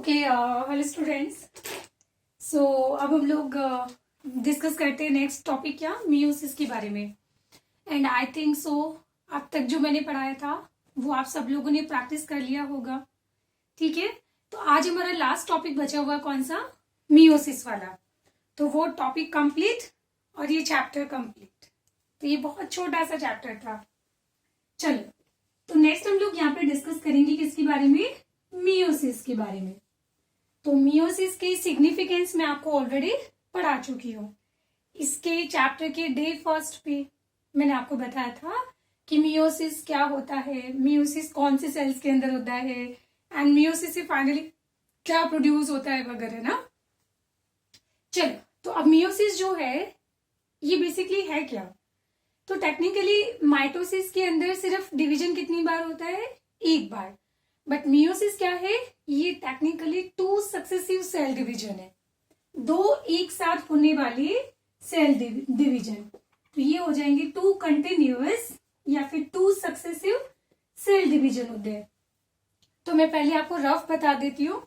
Okay hello students. सो अब हम लोग डिस्कस करते हैं नेक्स्ट टॉपिक क्या मियोसिस के बारे में। एंड आई थिंक सो अब तक जो मैंने पढ़ाया था वो आप सब लोगों ने प्रैक्टिस कर लिया होगा। ठीक है, तो आज हमारा लास्ट टॉपिक बचा हुआ कौन सा, मियोसिस वाला। तो वो टॉपिक कंप्लीट और ये चैप्टर कंप्लीट। तो ये बहुत छोटा सा चैप्टर था। चलो, तो नेक्स्ट हम लोग यहाँ पे डिस्कस करेंगे किसके बारे में, मियोसिस के बारे में। तो मियोसिस की सिग्निफिकेंस मैं आपको ऑलरेडी पढ़ा चुकी हूँ। इसके चैप्टर के डे फर्स्ट पे मैंने आपको बताया था कि मियोसिस क्या होता है, मियोसिस कौन से सेल्स के अंदर होता है एंड मियोसिस से फाइनली क्या प्रोड्यूस होता है वगैरह ना। चलो, तो अब मियोसिस जो है ये बेसिकली है क्या। तो टेक्निकली माइटोसिस के अंदर सिर्फ डिवीजन कितनी बार होता है, एक बार। बट मियोसिस क्या है, ये टेक्निकली 2 सक्सेसिव सेल डिवीजन है, 2 एक साथ होने वाले सेल डिवीजन। तो ये हो जाएंगे 2 कंटिन्यूअस या फिर 2 सक्सेसिव सेल डिवीजन होते हैं। तो मैं पहले आपको रफ बता देती हूँ।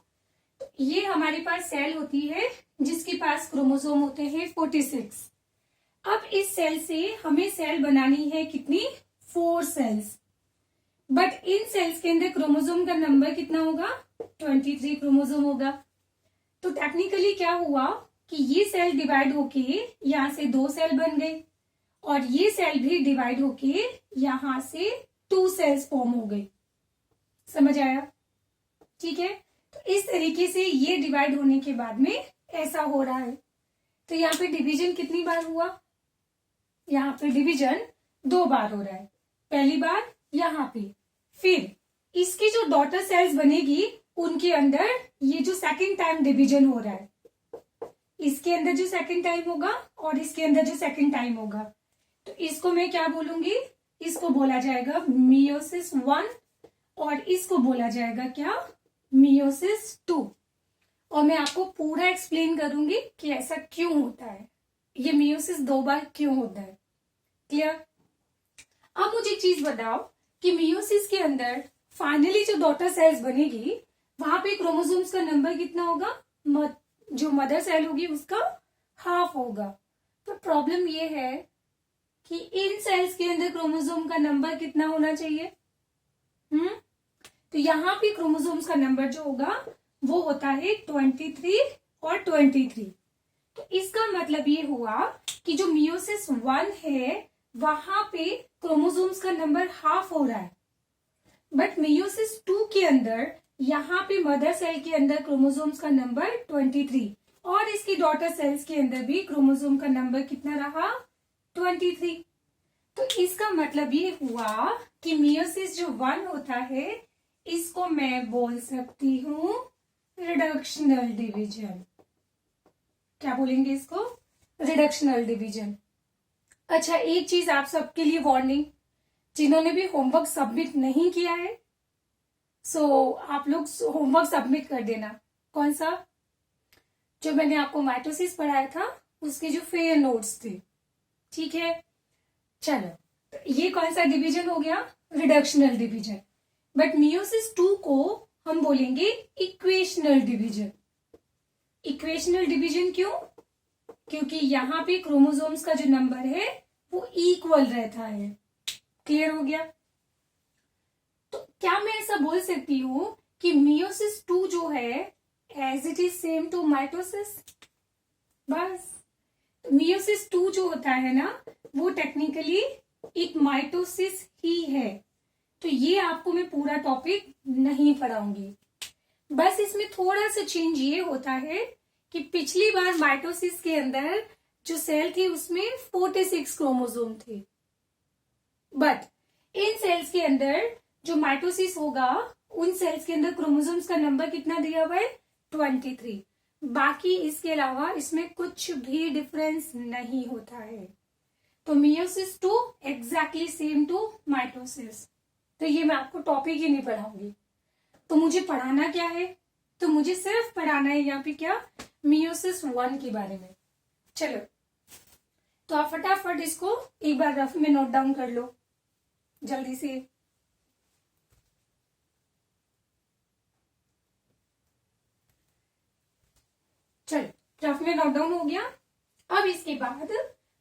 तो ये हमारे पास सेल होती है जिसके पास क्रोमोसोम होते हैं 46। अब इस सेल से हमें सेल बनानी है कितनी, 4 सेल्स। बट इन सेल्स के अंदर क्रोमोसोम का नंबर कितना होगा, 23 क्रोमोसोम होगा। तो टेक्निकली क्या हुआ कि ये सेल डिवाइड होके यहां से 2 सेल बन गए और ये सेल भी डिवाइड होके यहां से 2 सेल्स फॉर्म हो गए। समझ आया? ठीक है, तो इस तरीके से ये डिवाइड होने के बाद में ऐसा हो रहा है। तो यहाँ पे डिवीजन कितनी बार हुआ, यहाँ पे डिवीजन 2 बार हो रहा है। पहली बार यहाँ पे, फिर इसकी जो डॉटर सेल्स बनेगी उनके अंदर ये जो सेकंड टाइम डिवीजन हो रहा है, इसके अंदर जो सेकंड टाइम होगा और इसके अंदर जो सेकंड टाइम होगा, तो इसको मैं क्या बोलूंगी, इसको बोला जाएगा मियोसिस 1 और इसको बोला जाएगा क्या, मियोसिस 2। और मैं आपको पूरा एक्सप्लेन करूंगी कि ऐसा क्यों होता है, ये मियोसिस 2 बार क्यों होता है। क्लियर? अब मुझे एक चीज बताओ कि मियोसिस के अंदर फाइनली जो डॉटर सेल्स बनेगी वहां पे क्रोमोसोम्स का नंबर कितना होगा, जो मदर सेल होगी उसका हाफ होगा। तो प्रॉब्लम ये है कि इन सेल्स के अंदर क्रोमोसोम का नंबर कितना होना चाहिए। तो यहाँ पे क्रोमोसोम्स का नंबर जो होगा वो होता है 23 और 23। तो इसका मतलब ये हुआ कि जो मियोसिस 1 है वहां पे क्रोमोसोम्स का नंबर हाफ हो रहा है। बट मियोसिस 2 के अंदर यहाँ पे मदर सेल के अंदर क्रोमोसोम्स का नंबर 23 और इसकी डॉटर सेल्स के अंदर भी क्रोमोसोम का नंबर कितना रहा, 23। तो इसका मतलब ये हुआ कि मियोसिस जो 1 होता है इसको मैं बोल सकती हूँ रिडक्शनल डिवीजन। क्या बोलेंगे इसको, रिडक्शनल डिवीजन। अच्छा, एक चीज आप सबके लिए वार्निंग, जिन्होंने भी होमवर्क सबमिट नहीं किया है सो आप लोग होमवर्क सबमिट कर देना। कौन सा, जो मैंने आपको माइटोसिस पढ़ाया था उसके जो फेयर नोट्स थे। ठीक है, चलो, तो ये कौन सा डिवीजन हो गया, रिडक्शनल डिवीजन। बट मियोसिस 2 को हम बोलेंगे इक्वेशनल डिवीजन। इक्वेशनल डिवीजन क्यों, क्योंकि यहाँ पे क्रोमोसोम्स का जो नंबर है वो इक्वल रहता है। क्लियर हो गया? तो क्या मैं ऐसा बोल सकती हूँ कि मियोसिस 2 जो है as it is same to mitosis. बस मियोसिस 2 जो होता है ना वो टेक्निकली एक माइटोसिस ही है। तो ये आपको मैं पूरा टॉपिक नहीं पढ़ाऊंगी। बस इसमें थोड़ा सा चेंज ये होता है कि पिछली बार माइटोसिस के अंदर जो सेल थी उसमें 46 क्रोमोसोम थे। बट इन सेल्स के अंदर जो माइटोसिस होगा उन सेल्स के अंदर क्रोमोसोम्स का नंबर कितना दिया हुआ है, 23। बाकी इसके अलावा इसमें कुछ भी डिफरेंस नहीं होता है। तो meiosis 2 exactly same to mitosis. तो ये मैं आपको टॉपिक ही नहीं पढ़ाऊंगी। तो मुझे पढ़ाना क्या है, तो मुझे सिर्फ पढ़ाना है यहाँ पे क्या, मियोसिस 1 के बारे में। चलो, तो आप फटाफट इसको एक बार रफ में नोट डाउन कर लो जल्दी से। रफ में नोट डाउन हो गया। अब इसके बाद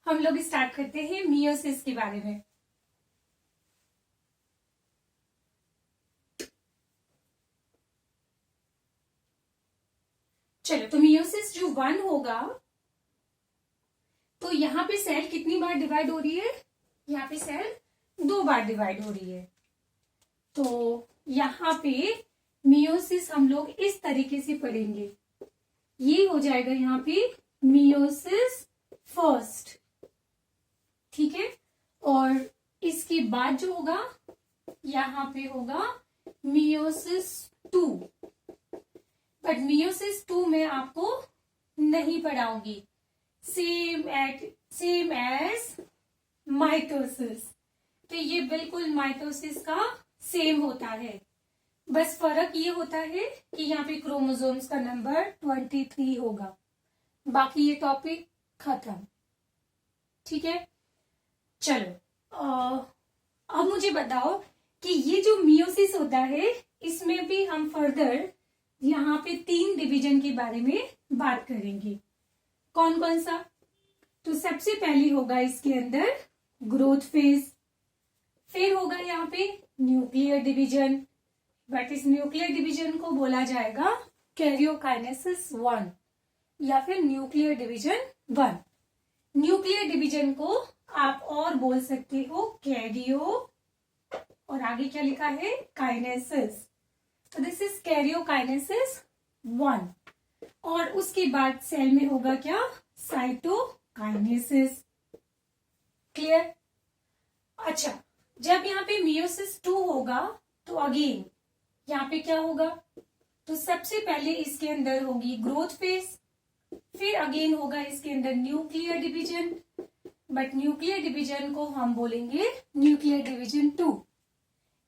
हम लोग स्टार्ट करते हैं मियोसिस के बारे में। चलो, तो मियोसिस जो 1 होगा, तो यहाँ पे सेल कितनी बार डिवाइड हो रही है? यहाँ पे सेल 2 बार डिवाइड हो रही है। तो यहाँ पे मियोसिस हम लोग इस तरीके से पढ़ेंगे, ये हो जाएगा यहाँ पे मियोसिस फर्स्ट, ठीक है। और इसके बाद जो होगा यहाँ पे होगा मियोसिस 2, बट मियोसिस 2 में आपको नहीं पढ़ाऊंगी, सेम एज माइटोसिस। तो ये बिल्कुल माइटोसिस का सेम होता है, बस फर्क ये होता है कि यहाँ पे क्रोमोसोम्स का नंबर 23 होगा, बाकी ये टॉपिक खत्म, ठीक है। चलो, अब मुझे बताओ कि ये जो मियोसिस होता है, इसमें भी हम फर्दर यहाँ पे 3 डिवीजन के बारे में बात करेंगे। कौन कौन सा? तो सबसे पहले होगा इसके अंदर ग्रोथ फेज, फिर होगा यहाँ पे न्यूक्लियर डिवीजन, बट इस न्यूक्लियर डिवीजन को बोला जाएगा कैरियोकाइनेसिस 1 या फिर न्यूक्लियर डिवीजन 1। न्यूक्लियर डिवीजन को आप और बोल सकते हो कैरियो, और आगे क्या लिखा है? काइनेसिस। तो दिस इज कैरियोकाइनेसिस 1। और उसके बाद सेल में होगा क्या? साइटोकाइनेसिस। क्लियर? अच्छा, जब यहाँ पे मियोसिस 2 होगा तो अगेन यहाँ पे क्या होगा? तो सबसे पहले इसके अंदर होगी ग्रोथ फेज, फिर अगेन होगा इसके अंदर nuclear division, but nuclear division को हम बोलेंगे nuclear division 2,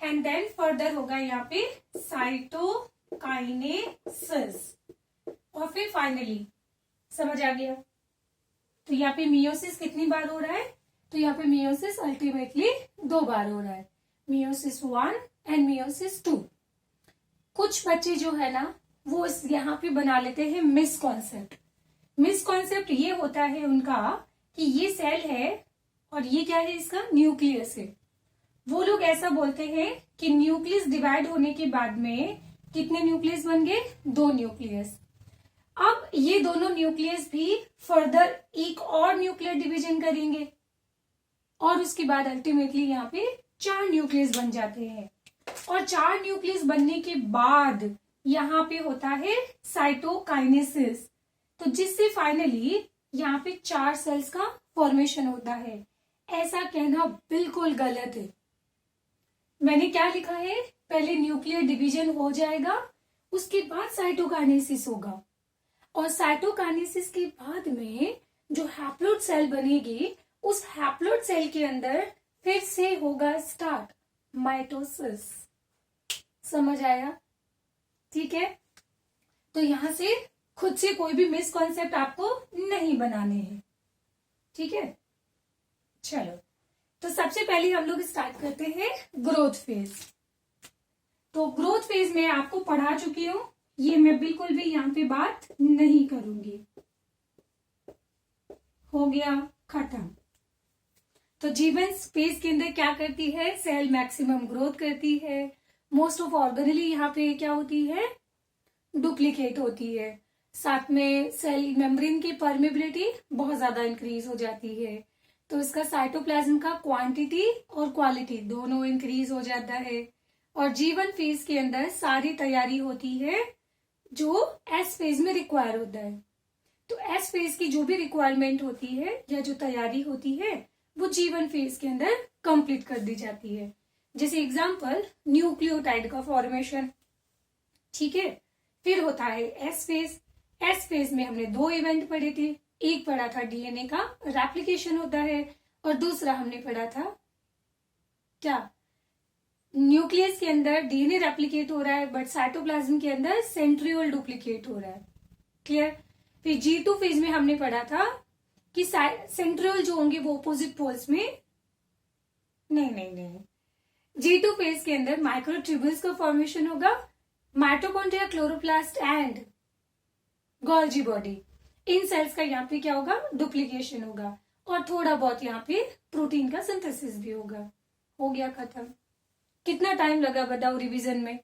and then further होगा यहाँ पे साइटोकाइनेसिस, और फिर फाइनली, समझ आ गया? तो यहाँ पे मियोसिस कितनी बार हो रहा है? तो यहाँ पे मियोसिस अल्टीमेटली 2 बार हो रहा है, मियोसिस 1 एंड मियोसिस 2। कुछ बच्चे जो है ना, वो यहाँ पे बना लेते हैं मिसकॉन्सेप्ट। मिसकॉन्सेप्ट ये होता है उनका कि ये सेल है और ये क्या है? इसका न्यूक्लियस है। वो लोग ऐसा बोलते हैं कि न्यूक्लियस डिवाइड होने के बाद में कितने न्यूक्लियस बन गए? 2 न्यूक्लियस। अब ये दोनों न्यूक्लियस भी फर्दर एक और न्यूक्लियर डिवीजन करेंगे, और उसके बाद अल्टीमेटली यहाँ पे 4 न्यूक्लियस बन जाते हैं, और 4 न्यूक्लियस बनने के बाद यहाँ पे होता है साइटोकाइनेसिस, तो जिससे फाइनली यहाँ पे 4 सेल्स का फॉर्मेशन होता है। ऐसा कहना बिल्कुल गलत है। मैंने क्या लिखा है? पहले न्यूक्लियर डिवीजन हो जाएगा, उसके बाद साइटोकाइनेसिस होगा, और साइटोकाइनेसिस के बाद में जो हैप्लोइड सेल बनेगी, उस हैप्लोइड सेल के अंदर फिर से होगा स्टार्ट माइटोसिस। समझ आया? ठीक है। तो यहां से खुद से कोई भी मिसकॉन्सेप्ट आपको नहीं बनाने हैं, ठीक है। चलो, तो सबसे पहले हम लोग स्टार्ट करते हैं ग्रोथ फेज। तो ग्रोथ फेज में आपको पढ़ा चुकी हूं, ये मैं बिल्कुल भी यहाँ पे बात नहीं करूंगी। हो गया, खत्म। तो जीवन फेज के अंदर क्या करती है? सेल मैक्सिमम ग्रोथ करती है। मोस्ट ऑफ ऑर्गेनली यहाँ पे क्या होती है? डुप्लीकेट होती है। साथ में सेल मेम्ब्रेन की परमेबिलिटी बहुत ज्यादा इंक्रीज हो जाती है, तो इसका साइटोप्लाज्म का क्वांटिटी और क्वालिटी दोनों इंक्रीज हो जाता है। और जीवन फेज के अंदर सारी तैयारी होती है जो एस फेज में रिक्वायर होता है। तो एस फेज की जो भी रिक्वायरमेंट होती है या जो तैयारी होती है, वो जीवन फेज के अंदर कंप्लीट कर दी जाती है। जैसे एग्जांपल, न्यूक्लियोटाइड का फॉर्मेशन, ठीक है। फिर होता है एस फेज। एस फेज में हमने 2 इवेंट पढ़े थे, एक पढ़ा था डीएनए का रेप्लिकेशन होता है, और दूसरा हमने पढ़ा था क्या? न्यूक्लियस के अंदर डीएनए रेप्लिकेट हो रहा है, बट साइटोप्लाज्म के अंदर सेंट्रियोल डुप्लीकेट हो रहा है। क्लियर? फिर G2 फेज में हमने पढ़ा था कि सेंट्रियोल जो होंगे वो अपोजिट पोल्स में नहीं। G2 फेज के अंदर माइक्रोट्यूब्यूल्स का फॉर्मेशन होगा, mitochondria, chloroplast and Golgi body. इन सेल्स का यहाँ पे क्या होगा, डुप्लीकेशन होगा, और थोड़ा बहुत यहाँ पे प्रोटीन का सिंथेसिस भी होगा। हो गया खत्म। कितना टाइम लगा बताओ रिवीजन में।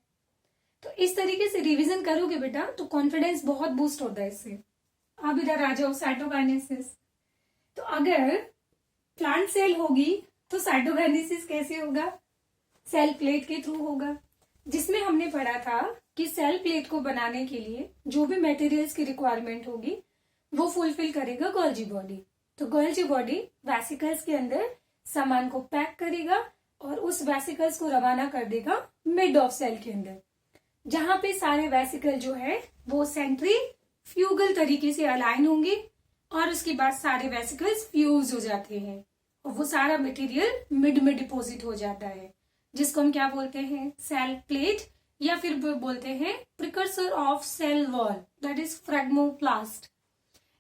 तो इस तरीके से रिवीजन करोगे बेटा तो कॉन्फिडेंस बहुत बूस्ट होता है इससे। अब इधर आ जाओ साइटोकाइनेसिस। तो अगर प्लांट सेल होगी तो साइटोकाइनेसिस कैसे होगा, सेल प्लेट के थ्रू होगा, जिसमें हमने पढ़ा था कि सेल प्लेट को बनाने के लिए जो भी मटेरियल्स की रिक्वायरमेंट होगी वो फुलफिल करेगा गोल्जी बॉडी। तो गोल्जी बॉडी वेसिकल्स के अंदर सामान को पैक करेगा और उस वेसिकल्स को रवाना कर देगा मिड ऑफ सेल के अंदर, जहां पे सारे वेसिकल जो है वो सेंट्रीफ्यूगल तरीके से अलाइन होंगे और उसके बाद सारे वेसिकल्स फ्यूज हो जाते हैं और वो सारा मटेरियल मिड में डिपॉजिट हो जाता है, जिसको हम क्या बोलते हैं, सेल प्लेट, या फिर बोलते हैं precursor of cell wall, that is phragmoplast,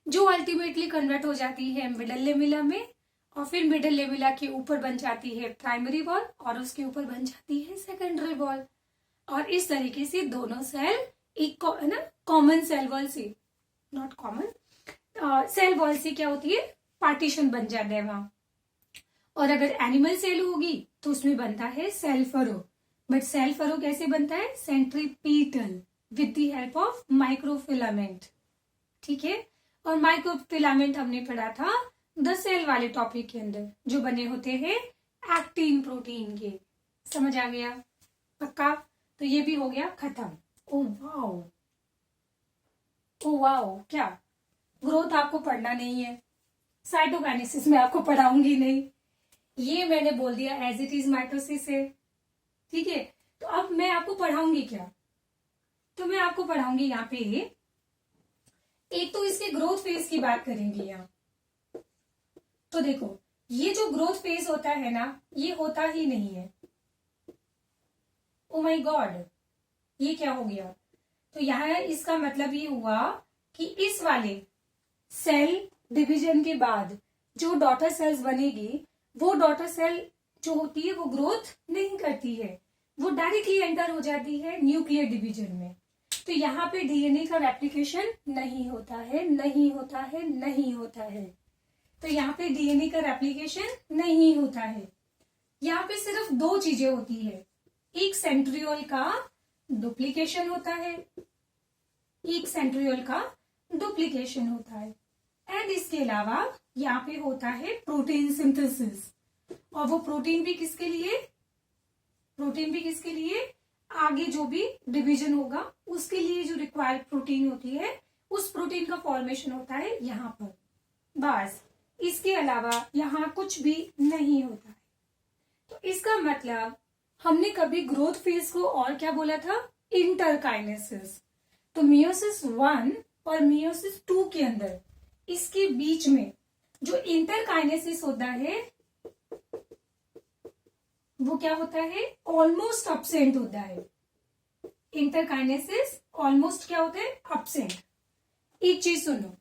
जो अल्टीमेटली कन्वर्ट हो जाती है मिडल लेमिला में, और फिर मिडल लेमिला के ऊपर बन जाती है प्राइमरी वॉल और उसके ऊपर बन जाती है सेकेंडरी वॉल। और इस तरीके से दोनों सेल एक ना कॉमन सेल वॉल से, नॉट कॉमन, सेल वॉल से क्या होती है, पार्टीशन बन जाता है वहां। और अगर एनिमल सेल होगी तो उसमें बनता है cell furrow, but cell furrow कैसे बनता है, centripetal with the help of microfilament. ठीक है, और माइक्रोफिलामेंट हमने पढ़ा था द सेल वाले टॉपिक के अंदर, जो बने होते हैं एक्टिन प्रोटीन के। समझ आ गया पक्का। तो ये भी हो गया खत्म। ओ वाओ, ओ वाओ, क्या ग्रोथ आपको पढ़ना नहीं है, साइटोकाइनेसिस में आपको पढ़ाऊंगी नहीं, ये मैंने बोल दिया एज इट इज माइटोसिस है। ठीक है, तो अब मैं आपको पढ़ाऊंगी क्या, तो मैं आपको पढ़ाऊंगी यहाँ पे एक तो इसके ग्रोथ फेज की बात करेंगे यहाँ। तो देखो ये जो ग्रोथ फेज होता है ना, ये होता ही नहीं है। ओ माय गॉड, ये क्या हो गया। तो यहाँ इसका मतलब ये हुआ कि इस वाले सेल डिवीजन के बाद जो डॉटर सेल्स बनेगी, वो डॉटर सेल जो होती है वो ग्रोथ नहीं करती है, वो डायरेक्टली एंटर हो जाती है न्यूक्लियर डिवीजन में। तो यहाँ पे डीएनए का रेप्लिकेशन नहीं होता है, नहीं होता है, नहीं होता है। तो यहाँ पे डीएनए का रेप्लिकेशन नहीं होता है। यहाँ पे सिर्फ दो चीजें होती है, एक सेंट्रियोल का डुप्लीकेशन होता है, एक सेंट्रियोल का डुप्लीकेशन होता है, एंड इसके अलावा यहाँ पे होता है प्रोटीन सिंथेसिस। और वो प्रोटीन भी किसके लिए, प्रोटीन भी किसके लिए, आगे जो भी डिवीजन होगा उसके लिए जो रिक्वायर्ड प्रोटीन होती है, उस प्रोटीन का फॉर्मेशन होता है यहाँ पर, बस। इसके अलावा यहाँ कुछ भी नहीं होता है। तो इसका मतलब हमने कभी ग्रोथ फेज को और क्या बोला था, इंटरकाइनेसिस। तो मियोसिस 1 और मियोसिस 2 के अंदर इसके बीच में जो इंटरकाइनेसिस होता है वो क्या होता है, ऑलमोस्ट अब्सेंट होता है। इंटरकाइनेसिस ऑलमोस्ट क्या होता है, अब्सेंट। एक चीज सुनो,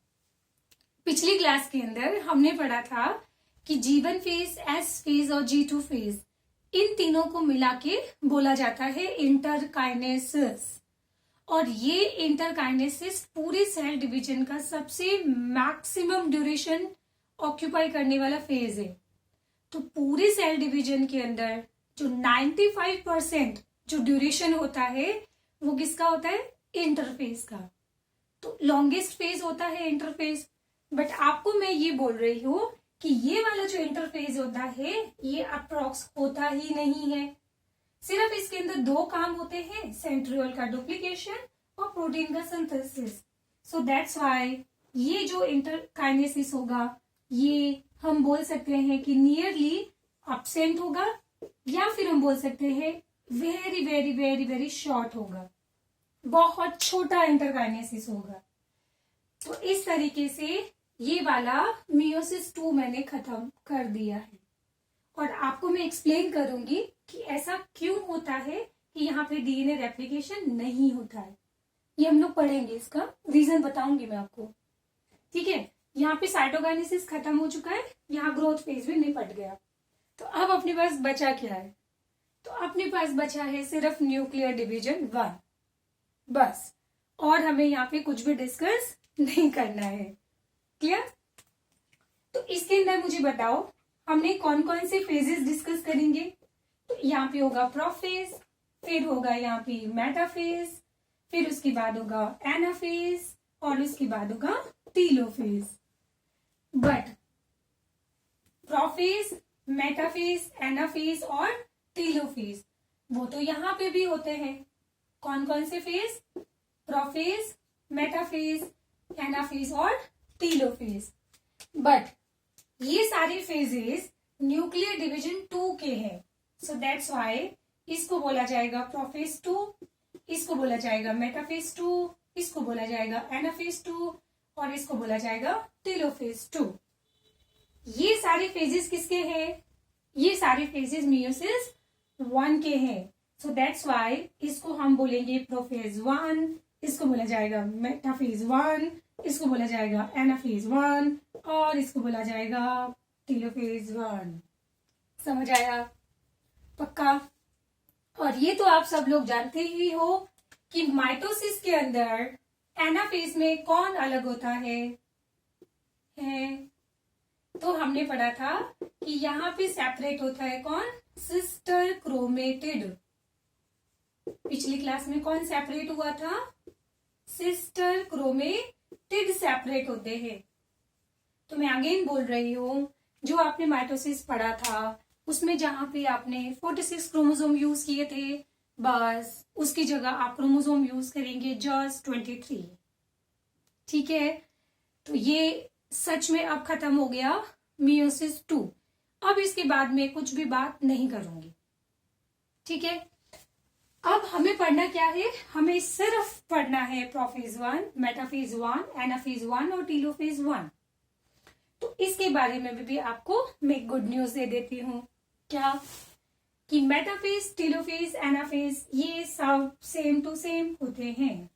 पिछली क्लास के अंदर हमने पढ़ा था कि G1 फेज, S फेज और G2 फेज, इन तीनों को मिला के बोला जाता है इंटरकाइनेसिस। और ये इंटरकाइनेसिस पूरे सेल डिवीजन का सबसे मैक्सिमम ड्यूरेशन ऑक्यूपाई करने वाला फेज है। तो पूरे सेल डिवीजन के अंदर जो 95% जो ड्यूरेशन होता है वो किसका होता है, इंटरफेज का। तो लॉन्गेस्ट फेज होता है इंटरफेज, बट आपको मैं ये बोल रही हूं कि ये वाला जो इंटरफेज होता है ये अप्रॉक्स होता ही नहीं है। सिर्फ इसके अंदर दो काम होते हैं, सेंट्रियोल का डुप्लीकेशन और प्रोटीन का सिंथेसिस। सो दैट्स व्हाई ये जो इंटरकाइनेसिस होगा ये हम बोल सकते हैं कि नियरली अब्सेंट होगा, या फिर हम बोल सकते हैं very very very very short होगा, बहुत छोटा इंटरकाइनेसिस होगा। तो इस तरीके से ये वाला मियोसिस 2 मैंने खत्म कर दिया है, और आपको मैं एक्सप्लेन करूंगी कि ऐसा क्यों होता है कि यहाँ पे डीएनए रेप्लिकेशन नहीं होता है। ये हम लोग पढ़ेंगे, इसका रीजन बताऊंगी मैं आपको। ठीक है, यहाँ पे साइटोकाइनेसिस खत्म हो चुका है, यहाँ ग्रोथ फेज भी निपट गया। तो अब अपने पास बचा क्या है, तो अपने पास बचा है सिर्फ न्यूक्लियर डिवीजन 1, बस। और हमें यहाँ पे कुछ भी डिस्कस नहीं करना है। क्लियर? तो इसके अंदर मुझे बताओ हमने कौन कौन से फेजेस डिस्कस करेंगे। तो यहाँ पे होगा प्रोफेज, फिर होगा यहाँ पे मेटाफेज, फिर उसके बाद होगा एनाफेज और उसके बाद होगा telophase. But prophase, metaphase, anaphase और टीलोफेज वो तो यहाँ पे भी होते हैं। कौन कौन से फेज? प्रोफेज, मेटाफेज, एनाफेज और टीलोफेज। बट ये सारे फेजेस न्यूक्लियर डिवीजन 2 के हैं। सो दैट्स व्हाई इसको बोला जाएगा प्रोफेज 2, इसको बोला जाएगा मेटाफेज 2, इसको बोला जाएगा एनाफेज 2 और इसको बोला जाएगा टीलोफेज 2। ये सारे फेजेस किसके हैं? ये सारे फेजेस मियोसिस 1 के हैं। सो दैट्स व्हाई इसको हम बोलेंगे प्रोफेज 1, इसको बोला जाएगा मेटाफेज 1, इसको बोला जाएगा एनाफेज 1 और इसको बोला जाएगा टीलोफेज 1। समझ आया? पक्का? और ये तो आप सब लोग जानते ही हो कि माइटोसिस के अंदर एनाफेज में कौन अलग होता है? तो हमने पढ़ा था कि यहाँ पे सेपरेट होता है कौन? Sister chromatid. पिछली क्लास में कौन सेपरेट हुआ था? सिस्टर क्रोमेटिड सेपरेट होते हैं। तो मैं अगेन बोल रही हूं, जो आपने माइटोसिस पढ़ा था उसमें जहां पे आपने 46 क्रोमोसोम यूज किए थे, बस उसकी जगह आप क्रोमोसोम यूज करेंगे जस्ट 23। ठीक है? तो ये सच में अब खत्म हो गया मियोसिस 2। अब इसके बाद में कुछ भी बात नहीं करूंगी। ठीक है? अब हमें पढ़ना क्या है? हमें सिर्फ पढ़ना है प्रोफेज 1, मेटाफेज 1, एनाफेज 1 और टीलोफेज 1। तो इसके बारे में भी आपको मैं गुड न्यूज दे देती हूँ। क्या? कि मेटाफेज, टीलोफेज, एनाफेज ये सब सेम टू सेम होते हैं।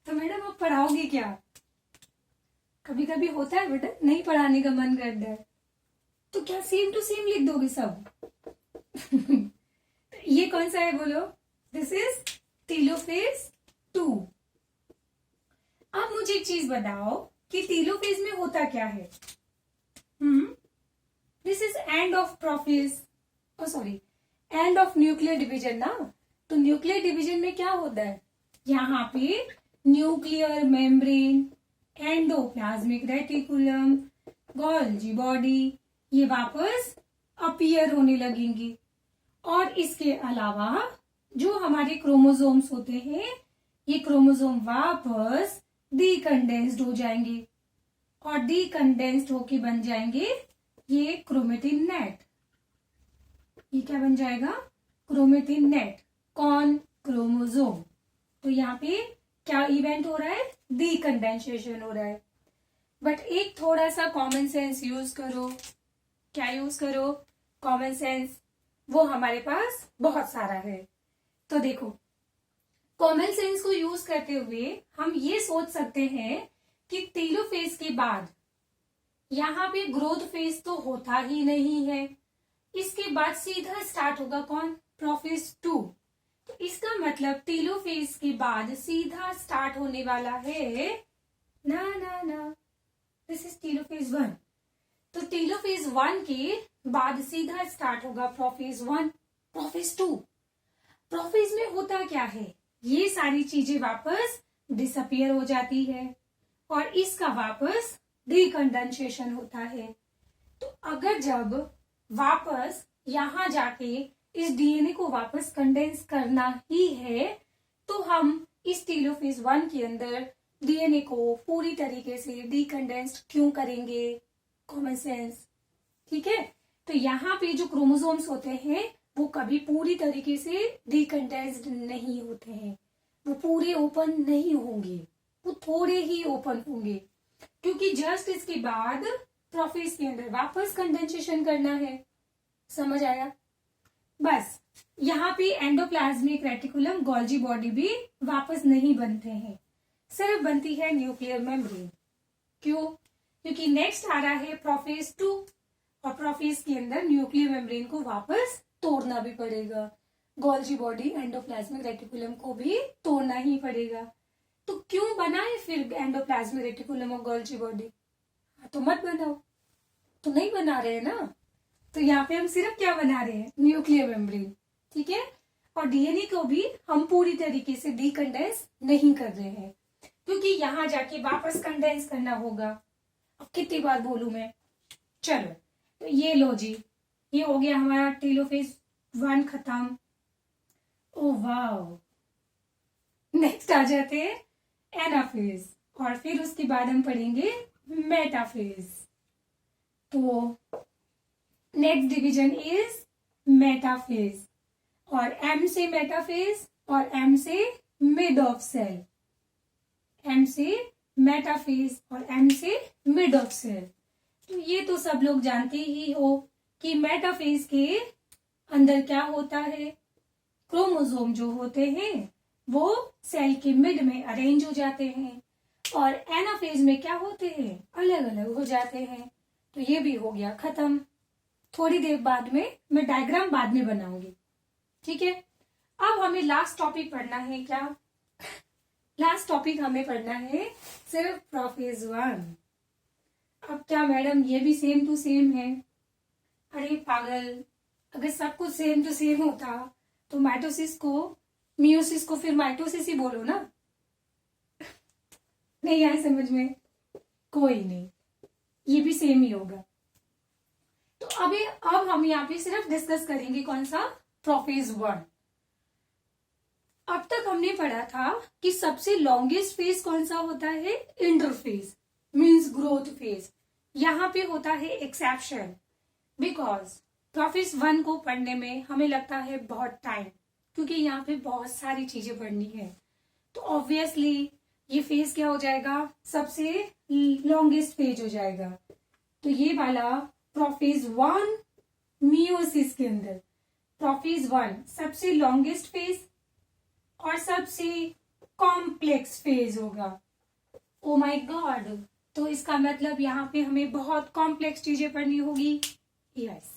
तो मैडम आप पढ़ाओगे क्या? कभी कभी होता है बेटा नहीं पढ़ाने का मन करता है, तो क्या सेम टू सेम लिख दोगे सब? ये कौन सा है बोलो? This is telophase 2। अब मुझे एक चीज बताओ कि टीलोफेज में होता क्या है? This is end of prophase, sorry end of nuclear division ना। तो न्यूक्लियर डिवीजन में क्या होता है? यहाँ पे nuclear membrane, endoplasmic reticulum, Golgi body ये वापस अपीयर होने लगेंगी। और इसके अलावा जो हमारे क्रोमोसोम्स होते हैं ये क्रोमोसोम वापस डीकंडेंस्ड हो जाएंगे और डीकंडेंस्ड होके बन जाएंगे ये क्रोमेटिन नेट। ये क्या बन जाएगा? Chromatin net. कौन? क्रोमोसोम। तो यहाँ पे क्या इवेंट हो रहा है? डीकंडेंसेशन हो रहा है। बट एक थोड़ा सा कॉमन सेंस यूज करो। क्या यूज करो? Common sense. वो हमारे पास बहुत सारा है। तो देखो, कॉमन सेंस को यूज करते हुए हम ये सोच सकते हैं कि टीलोफेज के बाद यहाँ पे ग्रोथ फेज तो होता ही नहीं है। इसके बाद सीधा स्टार्ट होगा कौन? प्रोफेज 2। तो इसका मतलब टीलोफेज के बाद सीधा स्टार्ट होने वाला है ना ना ना, दिस इज टीलोफेज 1। तो टीलोफेज 1 के बाद सीधा स्टार्ट होगा प्रोफेज 1, प्रोफेज 2। प्रोफेज में होता क्या है? ये सारी चीजें वापस डिसअपियर हो जाती है और इसका वापस डीकंडेंसेशन होता है। तो अगर जब वापस यहां जाके इस डीएनए को वापस कंडेंस करना ही है तो हम इस टीलोफेज 1 के अंदर डीएनए को पूरी तरीके से डीकंडेंस्ड क्यों करेंगे? Common sense. ठीक है? तो यहाँ पे जो क्रोमोसोम्स होते हैं वो कभी पूरी तरीके से डीकंडेंस्ड नहीं होते हैं, वो पूरे ओपन नहीं होंगे, वो थोड़े ही ओपन होंगे क्योंकि जस्ट इसके बाद प्रोफेज के अंदर वापस कंडेंसेशन करना है। समझ आया? बस यहाँ पे एंडोप्लाज्मिक रेटिकुलम, गोल्जी बॉडी भी वापस नहीं बनते हैं, सिर्फ बनती है न्यूक्लियर मेम्ब्रेन। क्यों? क्योंकि नेक्स्ट आ रहा है प्रोफेज 2 और प्रोफेज के अंदर न्यूक्लियर मेम्ब्रेन को वापस तोड़ना भी पड़ेगा, गोल्जी बॉडी, एंडोप्लाज्मिक रेटिकुलम को भी तोड़ना ही पड़ेगा। तो क्यों बनाए फिर एंडोप्लाज्मिक रेटिकुलम और गोल्जी बॉडी? तो मत बनाओ, तो नहीं बना रहे हैं ना। तो यहाँ पे हम सिर्फ क्या बना रहे हैं, न्यूक्लियर मेम्ब्रेन, ठीक है। और डीएनए को भी हम पूरी तरीके से डीकंडेंस नहीं कर रहे हैं, क्योंकि यहाँ जाके वापस कंडेंस करना होगा। अब कितनी बार बोलूं मैं। चलो, तो ये लो जी, ये हो गया हमारा टेलोफेज 1 खत्म। ओ वाओ, नेक्स्ट आ जाते हैं एनाफेज, और फिर उसके बाद हम पढ़ेंगे मेटाफेज। तो नेक्स्ट डिवीजन इज मेटाफेज, और एम से मेटाफेज और एम से मिड ऑफ सेल, एम से मेटाफेज और एम से मिड ऑफ सेल। तो ये तो सब लोग जानते ही हो कि मेटाफेज के अंदर क्या होता है, क्रोमोसोम जो होते हैं वो सेल के मिड में अरेंज हो जाते हैं, और एनाफेज में क्या होते हैं, अलग अलग हो जाते हैं। तो ये भी हो गया खत्म। थोड़ी देर बाद में मैं डायग्राम बाद में बनाऊंगी, ठीक है। अब हमें लास्ट टॉपिक पढ़ना है। क्या लास्ट टॉपिक हमें पढ़ना है? सिर्फ प्रोफेज 1। अब क्या मैडम ये भी सेम टू सेम है? अरे पागल, अगर सब कुछ सेम टू सेम होता तो माइटोसिस को मियोसिस को फिर माइटोसिस ही बोलो ना। नहीं आए समझ में? कोई नहीं, ये भी सेम ही होगा। तो अब हम यहाँ पे सिर्फ डिस्कस करेंगे कौन सा, प्रोफेज 1। अब तक हमने पढ़ा था कि सबसे लॉन्गेस्ट फेज कौन सा होता है, इंटरफेज मींस ग्रोथ फेज। यहाँ पे होता है एक्सेप्शन, बिकॉज प्रोफेज 1 को पढ़ने में हमें लगता है बहुत टाइम, क्योंकि यहाँ पे बहुत सारी चीजें पढ़नी है। तो ऑब्वियसली ये फेज क्या हो जाएगा, सबसे लॉन्गेस्ट फेज हो जाएगा। तो ये वाला प्रोफेज 1 मियोसिस के अंदर, प्रोफेज 1 सबसे लॉन्गेस्ट फेज और सबसे कॉम्प्लेक्स फेज होगा। ओ माय गॉड, तो इसका मतलब यहाँ पे हमें बहुत कॉम्प्लेक्स चीजें पढ़नी होगी। यस।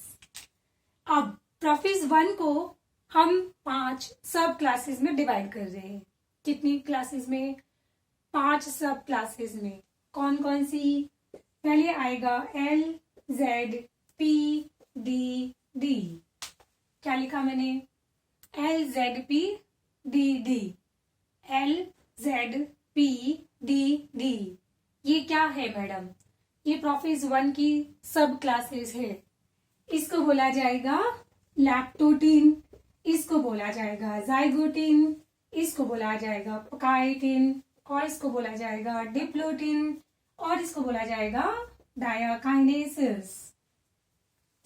अब प्रोफेज 1 को हम 5 सब क्लासेस में डिवाइड कर रहे हैं। कितनी क्लासेस में? 5 सब क्लासेस में। कौन कौन सी? पहले आएगा L Z P D D। क्या लिखा मैंने? L Z P D D, L Z P D D। ये क्या है मैडम? ये प्रोफेज 1 की सब क्लासेस है। इसको बोला जाएगा लैक्टोटिन, इसको बोला जाएगा जाइगोटिन, इसको बोला जाएगा काइटिन, और इसको बोला जाएगा डिप्लोटिन, और इसको बोला जाएगा डायाकाइनेसिस।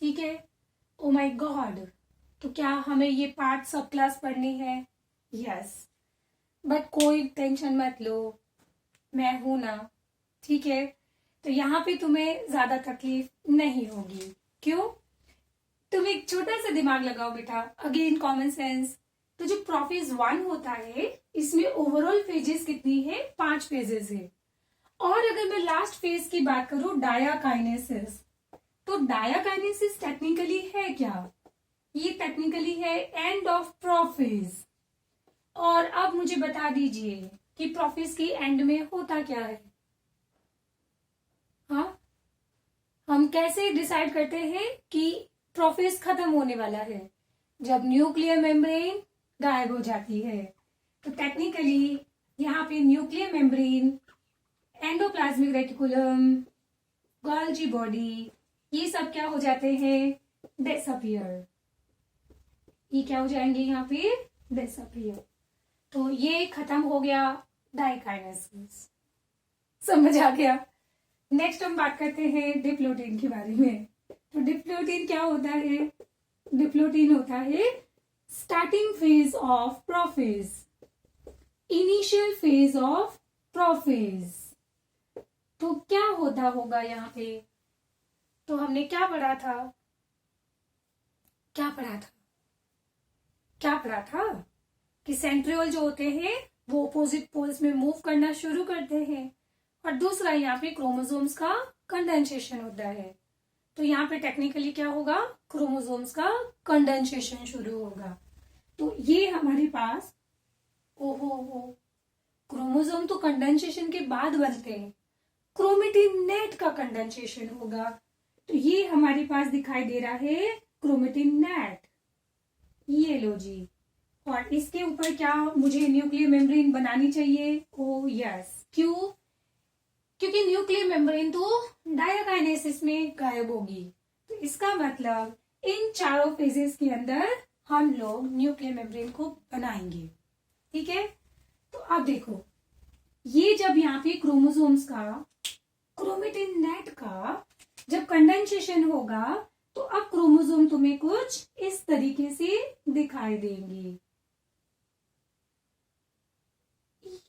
ठीक है। ओ माय गॉड, तो क्या हमें ये 5 सब क्लास पढ़नी है? यस, बट कोई टेंशन मत लो, मैं हूं ना, ठीक है। तो यहाँ पे तुम्हें ज्यादा तकलीफ नहीं होगी। क्यों? तुम एक छोटा सा दिमाग लगाओ बेटा, अगेन कॉमन सेंस। तो जो प्रोफेज 1 होता है इसमें ओवरऑल फेजेस कितनी है? 5 फेजेस है। और अगर मैं लास्ट फेज की बात करूं डायाकाइनेसिस, तो डायाकाइनेसिस टेक्निकली है क्या? ये टेक्निकली है एंड ऑफ प्रोफेज। और अब मुझे बता दीजिए कि प्रोफेज की एंड में होता क्या है? हाँ, हम कैसे डिसाइड करते हैं कि प्रोफेज खत्म होने वाला है? जब न्यूक्लियर मेम्ब्रेन गायब हो जाती है। तो टेक्निकली यहाँ पे nuclear membrane, endoplasmic reticulum, Golgi body, ये सब क्या हो जाते हैं? डिसअपियर। ये क्या हो जाएंगे यहाँ पे? डिसअपियर। तो ये खत्म हो गया डाइकाइनेसिस। समझ आ गया? नेक्स्ट हम बात करते हैं डिप्लोटिन के बारे में। तो डिप्लोटिन क्या होता है? डिप्लोटिन होता है starting phase of prophase, initial phase of prophase. तो क्या होता होगा यहाँ पे? तो हमने क्या पढ़ा था? क्या पढ़ा था? क्या पढ़ा था कि सेंट्रियोल जो होते हैं वो अपोजिट पोल्स में मूव करना शुरू करते हैं, और दूसरा यहाँ पे क्रोमोसोम्स का कंडेंसेशन होता है। तो यहाँ पे टेक्निकली क्या होगा? क्रोमोसोम्स का कंडेंसेशन शुरू होगा। तो ये हमारे पास, ओहो हो, क्रोमोसोम तो कंडेंसेशन के बाद बनते हैं, क्रोमेटिन नेट का कंडेंसेशन होगा। तो ये हमारे पास दिखाई दे रहा है क्रोमेटिन नेट, ये लो जी। और इसके ऊपर क्या मुझे न्यूक्लियर मेम्ब्रेन बनानी चाहिए? ओ यस, क्यों? क्योंकि न्यूक्लियर मेम्ब्रेन तो डायाकाइनेसिस में गायब होगी। तो इसका मतलब इन चारों फेजेस के अंदर हम लोग न्यूक्लियर मेम्ब्रेन को बनाएंगे। ठीक है, तो अब देखो, ये जब यहाँ पे क्रोमोसोम्स का, क्रोमेटिन नेट का जब कंडेंसेशन होगा तो अब क्रोमोसोम तुम्हें कुछ इस तरीके से दिखाई देंगे।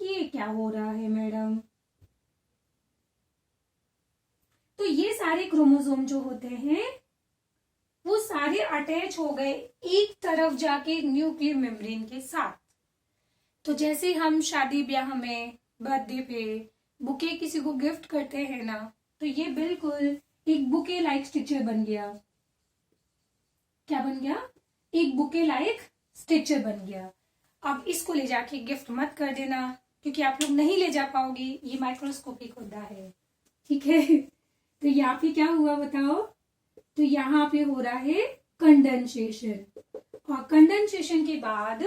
ये क्या हो रहा है मैडम? तो ये सारे क्रोमोसोम जो होते हैं वो सारे अटैच हो गए एक तरफ जाके न्यूक्लियर मेम्ब्रेन के साथ। तो जैसे हम शादी ब्याह में, बर्थडे पे बुके किसी को गिफ्ट करते हैं ना, तो ये बिल्कुल एक बुके लाइक स्ट्रक्चर बन गया। क्या बन गया? एक बुके लाइक स्ट्रक्चर बन गया। अब इसको ले जाके गिफ्ट मत कर देना, क्योंकि आप लोग नहीं ले जा पाओगे, ये माइक्रोस्कोपिक होता है। ठीक है, तो यहाँ पे क्या हुआ बताओ? तो यहाँ पे हो रहा है कंडेंसेशन, और कंडेंसेशन के बाद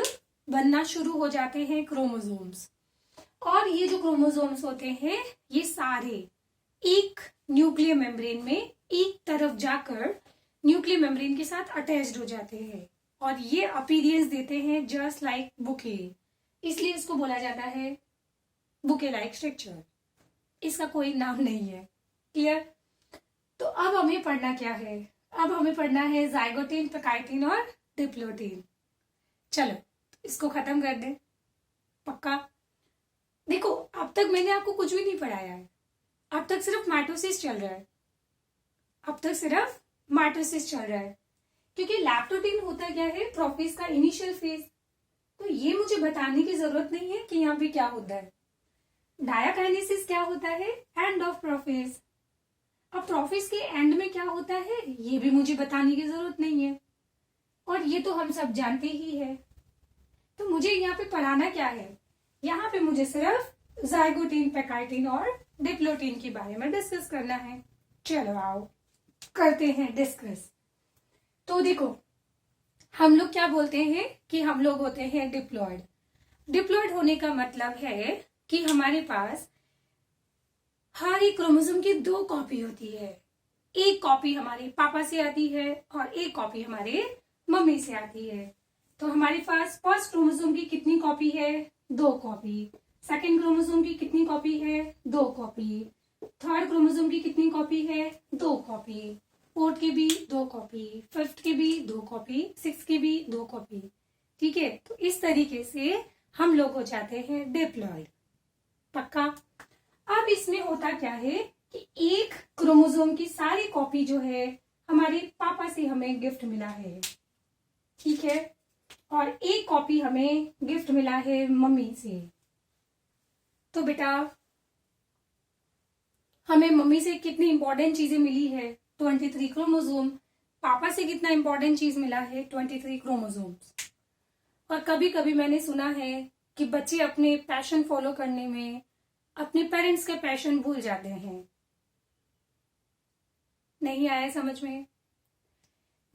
बनना शुरू हो जाते हैं क्रोमोसोम्स। और ये जो क्रोमोसोम्स होते हैं ये सारे एक न्यूक्लियर मेम्ब्रेन में एक तरफ जाकर न्यूक्लियर मेम्ब्रेन के साथ अटैच्ड हो जाते हैं, और ये अपीयरेंस देते हैं जस्ट लाइक बुके, इसलिए इसको बोला जाता है बुके लाइक स्ट्रक्चर। इसका कोई नाम नहीं है। क्लियर? तो अब हमें पढ़ना क्या है? अब हमें पढ़ना है जाइगोटिन, पैकाइटिन और डिप्लोटिन। चलो इसको खत्म कर दे, पक्का? देखो, अब तक मैंने आपको कुछ भी नहीं पढ़ाया है, अब तक सिर्फ माइटोसिस चल रहा है, अब तक सिर्फ माइटोसिस चल रहा है। क्योंकि लैक्टोटिन होता क्या है? प्रोफेज का इनिशियल फेज। तो ये मुझे बताने की जरूरत नहीं है कि यहाँ पे क्या होता है। डायाकाइनेसिस क्या होता है? End of prophase. अब प्रोफेज के एंड में क्या होता है ये भी मुझे बताने की जरूरत नहीं है, और ये तो हम सब जानते ही है। तो मुझे यहाँ पे पढ़ाना क्या है? यहाँ पे मुझे सिर्फ जाइगोटिन, पैकाइटिन और डिप्लोटिन के बारे में डिस्कस करना है। चलो आओ करते हैं डिस्कस। तो देखो, हम लोग क्या बोलते हैं कि हम लोग होते हैं डिप्लॉयड। डिप्लॉयड होने का मतलब है कि हमारे पास हर एक क्रोमोसोम की दो कॉपी होती है। एक कॉपी हमारे पापा से आती है और एक कॉपी हमारे मम्मी से आती है। तो हमारे पास फर्स्ट क्रोमोसोम की कितनी कॉपी है? 2 कॉपी। सेकंड क्रोमोसोम की कितनी कॉपी है? 2 कॉपी। थर्ड क्रोमोसोम की कितनी कॉपी है? 2 कॉपी। फोर्थ की भी 2 कॉपी, फिफ्थ की भी 2 कॉपी, सिक्स की भी 2 कॉपी। ठीक है, तो इस तरीके से हम लोग हो जाते हैं डिप्लॉयड। पक्का? अब इसमें होता क्या है कि एक क्रोमोसोम की सारी कॉपी जो है हमारे पापा से हमें गिफ्ट मिला है, ठीक है, और एक कॉपी हमें गिफ्ट मिला है मम्मी से। तो बेटा हमें मम्मी से कितनी इंपॉर्टेंट चीजें मिली है? 23 क्रोमोसोम। पापा से कितना इंपॉर्टेंट चीज मिला है? 23 क्रोमोसोम्स। और कभी कभी मैंने सुना है कि बच्चे अपने पैशन फॉलो करने में अपने पेरेंट्स के पैशन भूल जाते हैं। नहीं आया समझ में?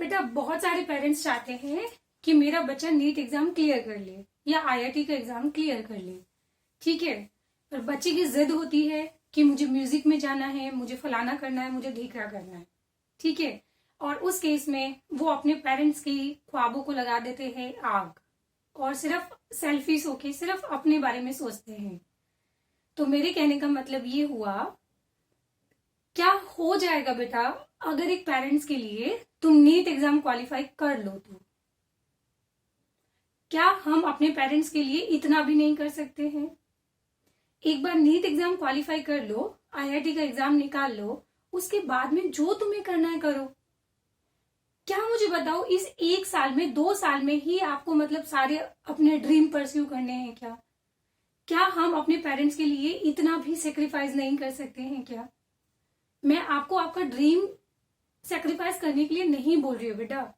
बेटा बहुत सारे पेरेंट्स चाहते हैं कि मेरा बच्चा नीट एग्जाम क्लियर कर ले या आईआईटी का एग्जाम क्लियर कर ले, ठीक है, पर बच्चे की जिद होती है कि मुझे म्यूजिक में जाना है, मुझे फलाना करना है, मुझे ढीकरा करना है, ठीक है, और उस केस में वो अपने पेरेंट्स की ख्वाबों को लगा देते हैं आग, और सिर्फ सेल्फिश होके सिर्फ अपने बारे में सोचते हैं। तो मेरे कहने का मतलब ये हुआ, क्या हो जाएगा बेटा अगर एक पेरेंट्स के लिए तुम नीट एग्जाम क्वालिफाई कर लो तो? क्या हम अपने पेरेंट्स के लिए इतना भी नहीं कर सकते हैं? एक बार नीट एग्जाम क्वालिफाई कर लो, आईआईटी का एग्जाम निकाल लो, उसके बाद में जो तुम्हें करना है करो। क्या मुझे बताओ, इस 1 साल में 2 साल में ही आपको मतलब सारे अपने ड्रीम परस्यू करने हैं क्या? क्या हम अपने पेरेंट्स के लिए इतना भी सेक्रीफाइस नहीं कर सकते हैं क्या? मैं आपको आपका ड्रीम सेक्रीफाइस करने के लिए नहीं बोल रही हूँ बेटा।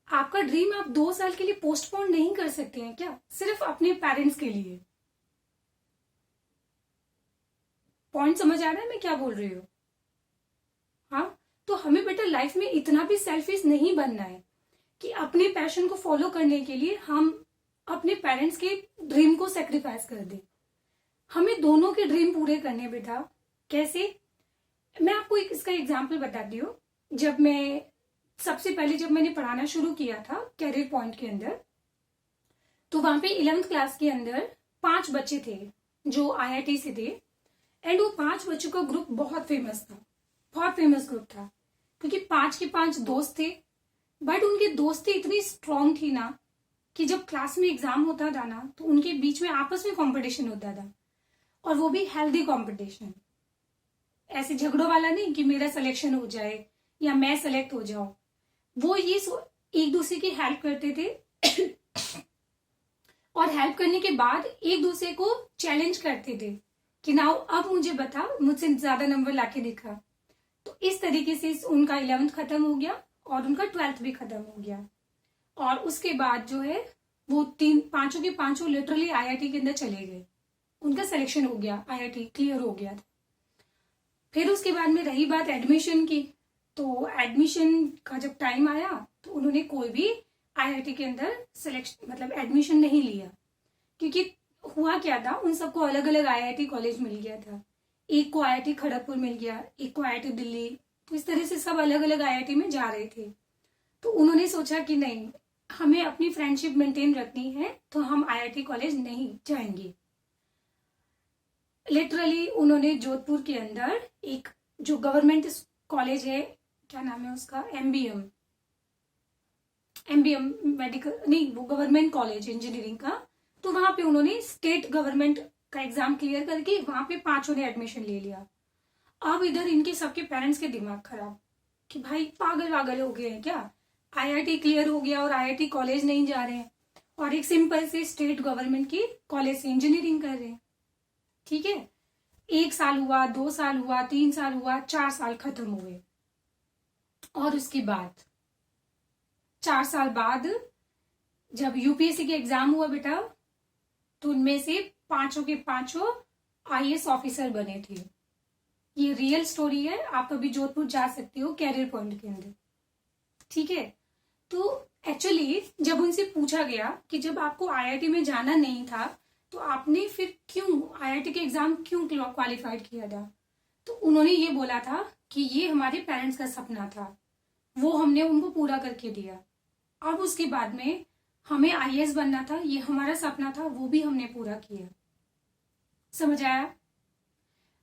आपका ड्रीम आप 2 साल के लिए पोस्टपोन नहीं कर सकते हैं क्या, सिर्फ अपने पेरेंट्स के लिए? पॉइंट समझ आ रहा है मैं क्या बोल रही हूँ? हाँ, तो हमें बेटा लाइफ में इतना भी सेल्फिश नहीं बनना है कि अपने पैशन को फॉलो करने के लिए हम अपने पेरेंट्स के ड्रीम को सेक्रीफाइस कर दें। हमें दोनों के ड्रीम पूरे करने बेटा। कैसे? मैं आपको इसका एग्जाम्पल बताती हूँ। सबसे पहले जब मैंने पढ़ाना शुरू किया था कैरियर पॉइंट के अंदर, तो वहां पे 11th क्लास के अंदर 5 बच्चे थे जो IIT से थे। एंड वो 5 बच्चों का ग्रुप बहुत फेमस था, बहुत फेमस ग्रुप था, क्योंकि 5 के 5 दोस्त थे। बट उनकी दोस्ती इतनी स्ट्रांग थी ना कि जब क्लास में एग्जाम होता था ना तो उनके बीच में आपस में कंपटीशन होता था, और वो भी हेल्दी कंपटीशन। ऐसे झगड़ों वाला नहीं कि मेरा सिलेक्शन हो जाए या मैं सेलेक्ट हो जाऊं। वो ये एक दूसरे की हेल्प करते थे और हेल्प करने के बाद एक दूसरे को चैलेंज करते थे कि नाउ अब मुझे बता, मुझसे ज्यादा नंबर लाके दिखा। तो इस तरीके से उनका 11th खत्म हो गया और उनका 12th भी खत्म हो गया। और उसके बाद जो है वो पांचों के पांचों लिटरली IIT के अंदर चले गए। उनका सिलेक्शन हो गया, IIT क्लियर हो गया था। फिर उसके बाद में रही बात एडमिशन की, तो एडमिशन का जब टाइम आया तो उन्होंने कोई भी IIT के अंदर सिलेक्शन मतलब एडमिशन नहीं लिया, क्योंकि हुआ क्या था, उन सबको अलग अलग IIT कॉलेज मिल गया था। एक को IIT खड़गपुर मिल गया, एक को IIT दिल्ली, तो इस तरह से सब अलग अलग IIT में जा रहे थे। तो उन्होंने सोचा कि नहीं, हमें अपनी फ्रेंडशिप मेंटेन रखनी है, तो हम IIT कॉलेज नहीं जाएंगे। लिटरली उन्होंने जोधपुर के अंदर एक जो गवर्नमेंट कॉलेज है, क्या नाम है उसका, MBM मेडिकल नहीं, वो गवर्नमेंट कॉलेज इंजीनियरिंग का, तो वहां पे उन्होंने स्टेट गवर्नमेंट का एग्जाम क्लियर करके वहां पे 5 ने एडमिशन ले लिया। अब इधर इनके सबके पेरेंट्स के दिमाग खराब कि भाई पागल वागल हो गए हैं क्या, IIT क्लियर हो गया और IIT कॉलेज नहीं जा रहे हैं, और एक सिंपल से स्टेट गवर्नमेंट की कॉलेज से इंजीनियरिंग कर रहे हैं। ठीक है, 1 साल हुआ, 2 साल हुआ, 3 साल हुआ, 4 साल खत्म हुए। और उसके बाद 4 साल बाद जब UPSC के एग्जाम हुआ बेटा, तो उनमें से 5 के 5 IAS ऑफिसर बने थे। ये रियल स्टोरी है, आप कभी जोधपुर जा सकते हो कैरियर पॉइंट के अंदर। ठीक है, तो एक्चुअली जब उनसे पूछा गया कि जब आपको IIT में जाना नहीं था तो आपने फिर क्यों IIT के एग्जाम क्यों क्वालिफाइड किया था, तो उन्होंने ये बोला था कि ये हमारे पेरेंट्स का सपना था, वो हमने उनको पूरा करके दिया। अब उसके बाद में हमें IAS बनना था, ये हमारा सपना था, वो भी हमने पूरा किया। समझ आया?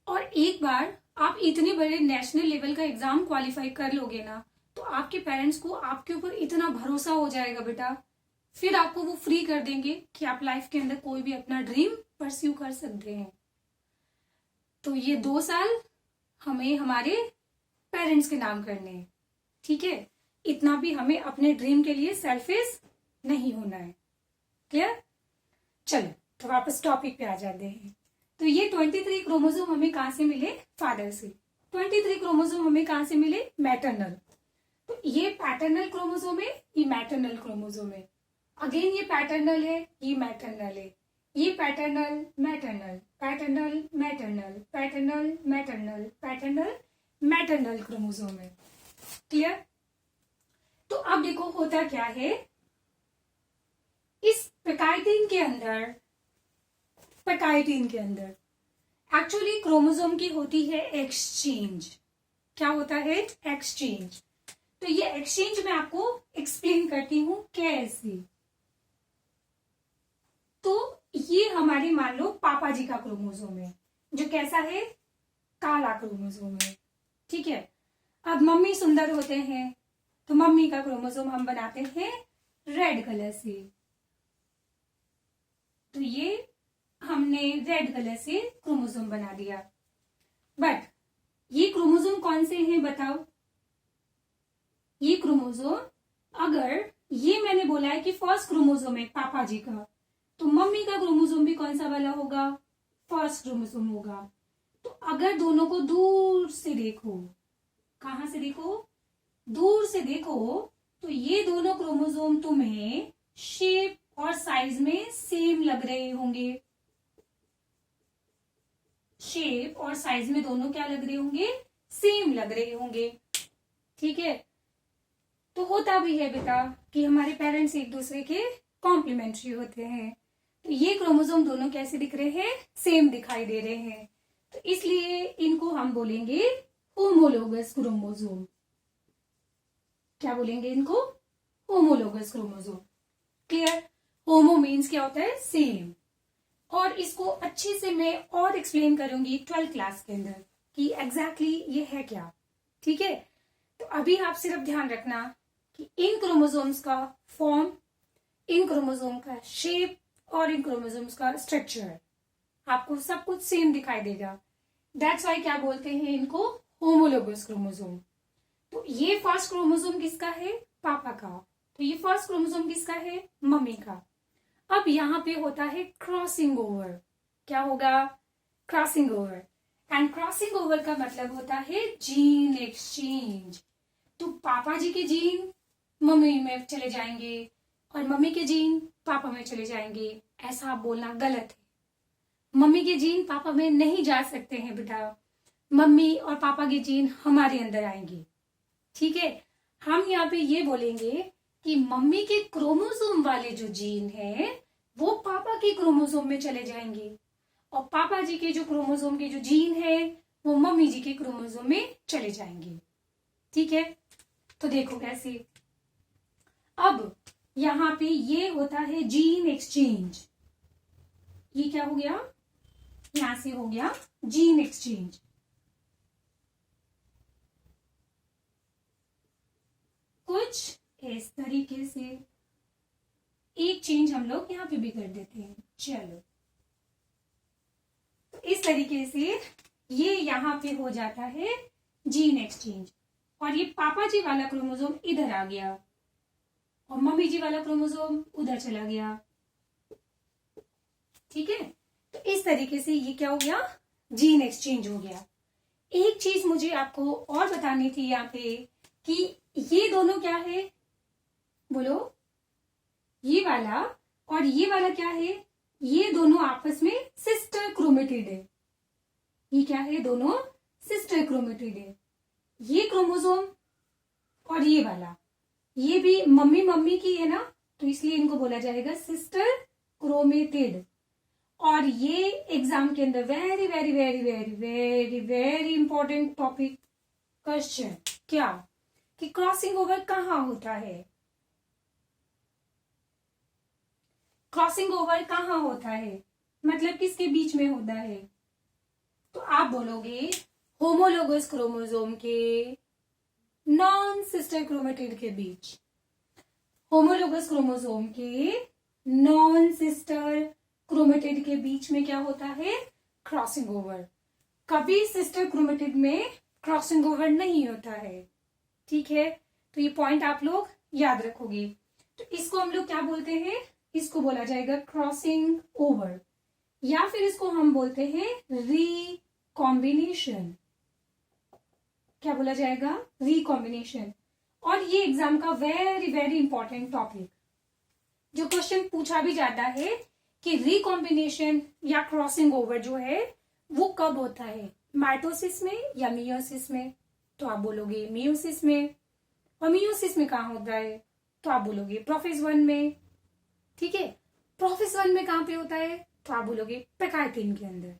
और एक बार आप इतने बड़े नेशनल लेवल का एग्जाम क्वालिफाई कर लोगे ना, तो आपके पेरेंट्स को आपके ऊपर इतना भरोसा हो जाएगा बेटा, फिर आपको वो फ्री कर देंगे कि आप लाइफ के अंदर कोई भी अपना ड्रीम परस्यू कर सकते हैं। तो ये 2 साल हमें हमारे पेरेंट्स के नाम करने हैं। ठीक है, इतना भी हमें अपने ड्रीम के लिए सेल्फिश नहीं होना है। क्लियर? चलो तो वापस टॉपिक पे आ जाते हैं। तो ये 23 क्रोमोसोम हमें कहां से मिले? फादर से। 23 क्रोमोसोम हमें कहां से मिले? मैटरनल। तो ये पैटर्नल क्रोमोसोम है, ये मैटरनल क्रोमोसोम है। अगेन ये पैटर्नल है, ये मैटरनल है, ये paternal maternal, paternal maternal, paternal maternal, paternal maternal chromosome है। क्लियर? तो अब देखो होता क्या है, इस पैकाइटिन के अंदर एक्चुअली क्रोमोसोम की होती है एक्सचेंज। क्या होता है? एक्सचेंज। तो ये एक्सचेंज मैं आपको एक्सप्लेन करती हूं कैसे। तो ये हमारे मान लो पापा जी का क्रोमोसोम है, जो कैसा है? काला क्रोमोसोम है। ठीक है, अब मम्मी सुंदर होते हैं तो मम्मी का क्रोमोसोम हम बनाते हैं रेड कलर से। तो ये हमने रेड कलर से क्रोमोसोम बना दिया। बट ये क्रोमोसोम कौन से हैं बताओ? ये क्रोमोसोम, अगर ये मैंने बोला है कि फर्स्ट क्रोमोसोम है पापा जी का, तो मम्मी का क्रोमोसोम भी कौन सा वाला होगा? फर्स्ट क्रोमोसोम होगा। तो अगर दोनों को दूर से देखो, कहां से देखो? दूर से देखो, तो ये दोनों क्रोमोसोम तुम्हें शेप और साइज में सेम लग रहे होंगे। शेप और साइज में दोनों क्या लग रहे होंगे, सेम लग रहे होंगे। ठीक है, तो होता भी है बेटा कि हमारे पेरेंट्स एक दूसरे के कॉम्प्लीमेंट्री होते हैं, तो ये क्रोमोसोम दोनों कैसे दिख रहे हैं, सेम दिखाई दे रहे हैं, तो इसलिए इनको हम बोलेंगे होमोलोगस क्रोमोसोम। क्या बोलेंगे इनको, होमोलोगस क्रोमोसोम। क्लियर, होमो मीन्स क्या होता है, सेम। और इसको अच्छे से मैं और एक्सप्लेन करूंगी 12th क्लास के अंदर कि एग्जैक्टली ये है क्या। ठीक है, तो अभी आप सिर्फ ध्यान रखना कि इन क्रोमोसोम्स का फॉर्म, इन क्रोमोसोम का शेप और इन क्रोमोसोम्स का स्ट्रक्चर आपको सब कुछ सेम दिखाई देगा। दैट्स वाई क्या बोलते हैं इनको, होमोलोगस क्रोमोसोम। तो ये फर्स्ट क्रोमोसोम किसका है, पापा का, तो ये फर्स्ट क्रोमोसोम किसका है, मम्मी का। अब यहाँ पे होता है क्रॉसिंग ओवर। क्या होगा, crossing over. And crossing over का मतलब होता है जीन एक्सचेंज। तो पापा जी के जीन मम्मी में चले जाएंगे और मम्मी के जीन पापा में चले जाएंगे, ऐसा आप बोलना गलत है। मम्मी के जीन पापा में नहीं जा सकते हैं बेटा, मम्मी और पापा के जीन हमारे अंदर आएंगे। ठीक है, हम यहाँ पे ये बोलेंगे कि मम्मी के क्रोमोसोम वाले जो जीन है वो पापा के क्रोमोसोम में चले जाएंगे और पापा जी के जो क्रोमोसोम के जो जीन है वो मम्मी जी के क्रोमोसोम में चले जाएंगे। ठीक है, तो देखो कैसे। अब यहाँ पे ये होता है जीन एक्सचेंज। ये क्या हो गया, यहां से हो गया जीन एक्सचेंज। कुछ इस तरीके से एक चेंज हम लोग यहां पे भी कर देते हैं। चलो, तो इस तरीके से ये यहां पे हो जाता है जीन एक्सचेंज। और ये पापा जी वाला क्रोमोसोम इधर आ गया और मम्मी जी वाला क्रोमोसोम उधर चला गया। ठीक है, तो इस तरीके से ये क्या हो गया, जीन एक्सचेंज हो गया। एक चीज मुझे आपको और बतानी थी यहाँ पे कि ये दोनों क्या है, बोलो, ये वाला और ये वाला क्या है, ये दोनों आपस में सिस्टर क्रोमेटिड है। ये क्या है, दोनों सिस्टर क्रोमेटिड है। ये क्रोमोसोम और ये वाला, ये भी मम्मी मम्मी की है ना, तो इसलिए इनको बोला जाएगा सिस्टर क्रोमेटिड। और ये एग्जाम के अंदर very very very very very very important topic question, क्या कि क्रॉसिंग ओवर कहाँ होता है, क्रॉसिंग ओवर कहाँ होता है, मतलब किसके बीच में होता है। तो आप बोलोगे होमोलोगस क्रोमोसोम के नॉन सिस्टर क्रोमेटिड के बीच। होमोलोगस क्रोमोसोम के नॉन सिस्टर क्रोमेटिड के बीच में क्या होता है, क्रॉसिंग ओवर। कभी सिस्टर क्रोमेटिड में क्रॉसिंग ओवर नहीं होता है। ठीक है, तो ये पॉइंट आप लोग याद रखोगे। तो इसको हम लोग क्या बोलते हैं, इसको बोला जाएगा क्रॉसिंग ओवर, या फिर इसको हम बोलते हैं रिकॉम्बिनेशन। क्या बोला जाएगा, रिकॉम्बिनेशन। और ये एग्जाम का वेरी वेरी इंपॉर्टेंट टॉपिक, जो क्वेश्चन पूछा भी जाता है कि रिकॉम्बिनेशन या क्रॉसिंग ओवर जो है वो कब होता है, माइटोसिस में या मियोसिस में। तो आप बोलोगे मियोसिस में। और मियोसिस में कहाँ होता है, तो आप बोलोगे प्रोफेज 1 में। ठीक है, प्रोफेज 1 में कहाँ पे होता है, तो आप बोलोगे पेकाइटिन के अंदर।